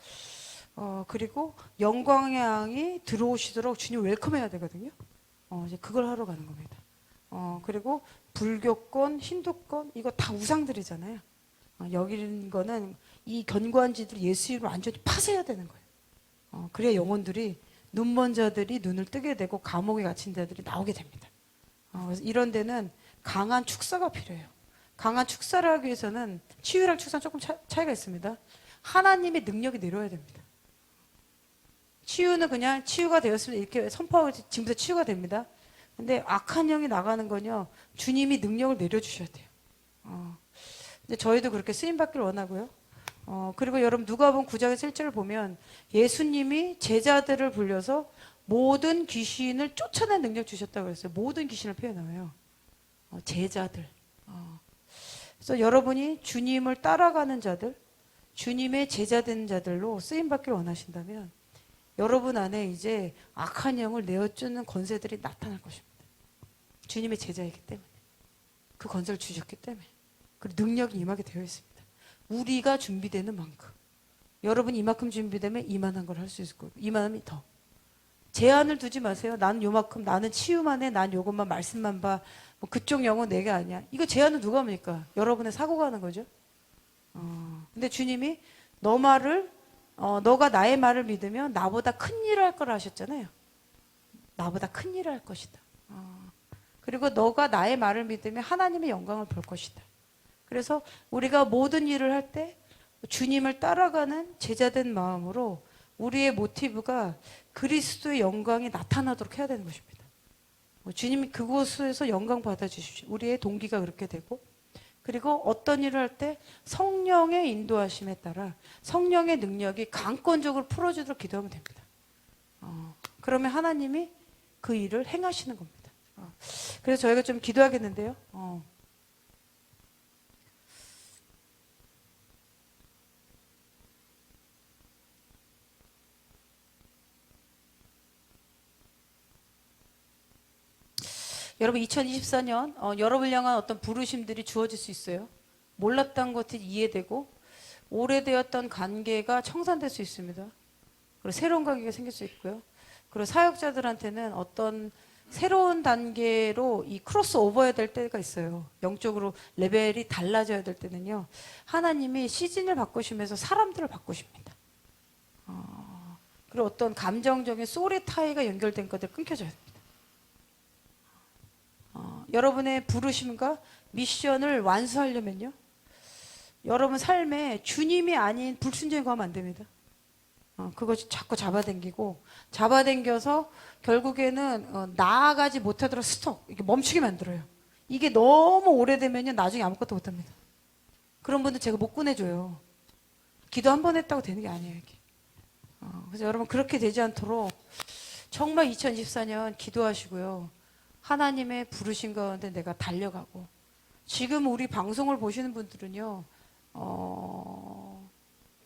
그리고 영광의 양이 들어오시도록 주님 웰컴해야 되거든요. 이제 그걸 하러 가는 겁니다. 그리고 불교권, 힌두권, 이거 다 우상들이잖아요. 여기 있는 거는 이 견고한지들 예수 이름으로 완전히 파쇄해야 되는 거예요. 그래야 영혼들이, 눈먼 자들이 눈을 뜨게 되고 감옥에 갇힌 자들이 나오게 됩니다. 그래서 이런 데는 강한 축사가 필요해요. 강한 축사를 하기 위해서는 치유랑 축사는 조금 차이가 있습니다. 하나님의 능력이 내려야 됩니다. 치유는 그냥 치유가 되었으면 이렇게 선포하고 지금부터 치유가 됩니다. 근데 악한 영이 나가는 건요, 주님이 능력을 내려주셔야 돼요. 근데 저희도 그렇게 쓰임받기를 원하고요. 그리고 여러분 누가복음 9장의 1절을 보면 예수님이 제자들을 불려서 모든 귀신을 쫓아낸 능력 주셨다고 그랬어요. 모든 귀신을 표현해요. 제자들. 그래서 여러분이 주님을 따라가는 자들, 주님의 제자된 자들로 쓰임받기를 원하신다면 여러분 안에 이제 악한 영을 내어쫓는 권세들이 나타날 것입니다. 주님의 제자이기 때문에. 그 권세를 주셨기 때문에. 그리고 능력이 임하게 되어 있습니다. 우리가 준비되는 만큼. 여러분이 이만큼 준비되면 이만한 걸 할 수 있을 거고 이만하면 더. 제한을 두지 마세요. 나는 요만큼, 나는 치유만 해, 난 요것만 말씀만 봐. 뭐 그쪽 영은 내게 아니야. 이거 제한을 누가 합니까? 여러분의 사고가 하는 거죠. 근데 주님이 너 말을, 너가 나의 말을 믿으면 나보다 큰 일을 할 거라 하셨잖아요. 나보다 큰 일을 할 것이다. 그리고 너가 나의 말을 믿으면 하나님의 영광을 볼 것이다. 그래서 우리가 모든 일을 할 때 주님을 따라가는 제자된 마음으로 우리의 모티브가 그리스도의 영광이 나타나도록 해야 되는 것입니다. 주님이 그곳에서 영광 받아주십시오. 우리의 동기가 그렇게 되고, 그리고 어떤 일을 할 때 성령의 인도하심에 따라 성령의 능력이 강권적으로 풀어지도록 기도하면 됩니다. 그러면 하나님이 그 일을 행하시는 겁니다. 그래서 저희가 좀 기도하겠는데요. 여러분 2024년 여러분을 향한 어떤 부르심들이 주어질 수 있어요. 몰랐던 것이 이해되고 오래되었던 관계가 청산될 수 있습니다. 그리고 새로운 관계가 생길 수 있고요. 그리고 사역자들한테는 어떤 새로운 단계로 이 크로스 오버해야 될 때가 있어요. 영적으로 레벨이 달라져야 될 때는요. 하나님이 시즌을 바꾸시면서 사람들을 바꾸십니다. 그리고 어떤 감정적인 소울의 타이가 연결된 것들 끊겨져야 됩니다. 여러분의 부르심과 미션을 완수하려면요. 여러분 삶에 주님이 아닌 불순종이 가면 안 됩니다. 그것이 자꾸 잡아당겨서 결국에는 나아가지 못하도록 스톱, 이렇게 멈추게 만들어요. 이게 너무 오래되면요. 나중에 아무것도 못합니다. 그런 분들 제가 못 꺼내줘요. 기도 한 번 했다고 되는 게 아니에요. 이게. 그래서 여러분 그렇게 되지 않도록 정말 2024년 기도하시고요. 하나님의 부르신 가운데 내가 달려가고, 지금 우리 방송을 보시는 분들은요,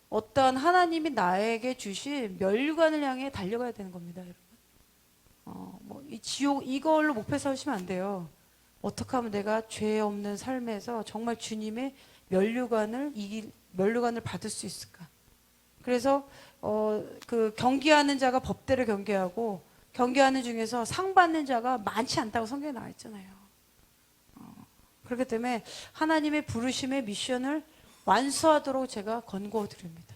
어떠한 하나님이 나에게 주신 멸류관을 향해 달려가야 되는 겁니다, 여러분. 이 지옥 이걸로 목표 세우시면 안 돼요. 어떻게 하면 내가 죄 없는 삶에서 정말 주님의 멸류관을 받을 수 있을까? 그래서 그 경계하는 자가 법대로 경계하고 경계하는 중에서 상 받는 자가 많지 않다고 성경에 나와 있잖아요. 그렇기 때문에 하나님의 부르심의 미션을 완수하도록 제가 권고드립니다.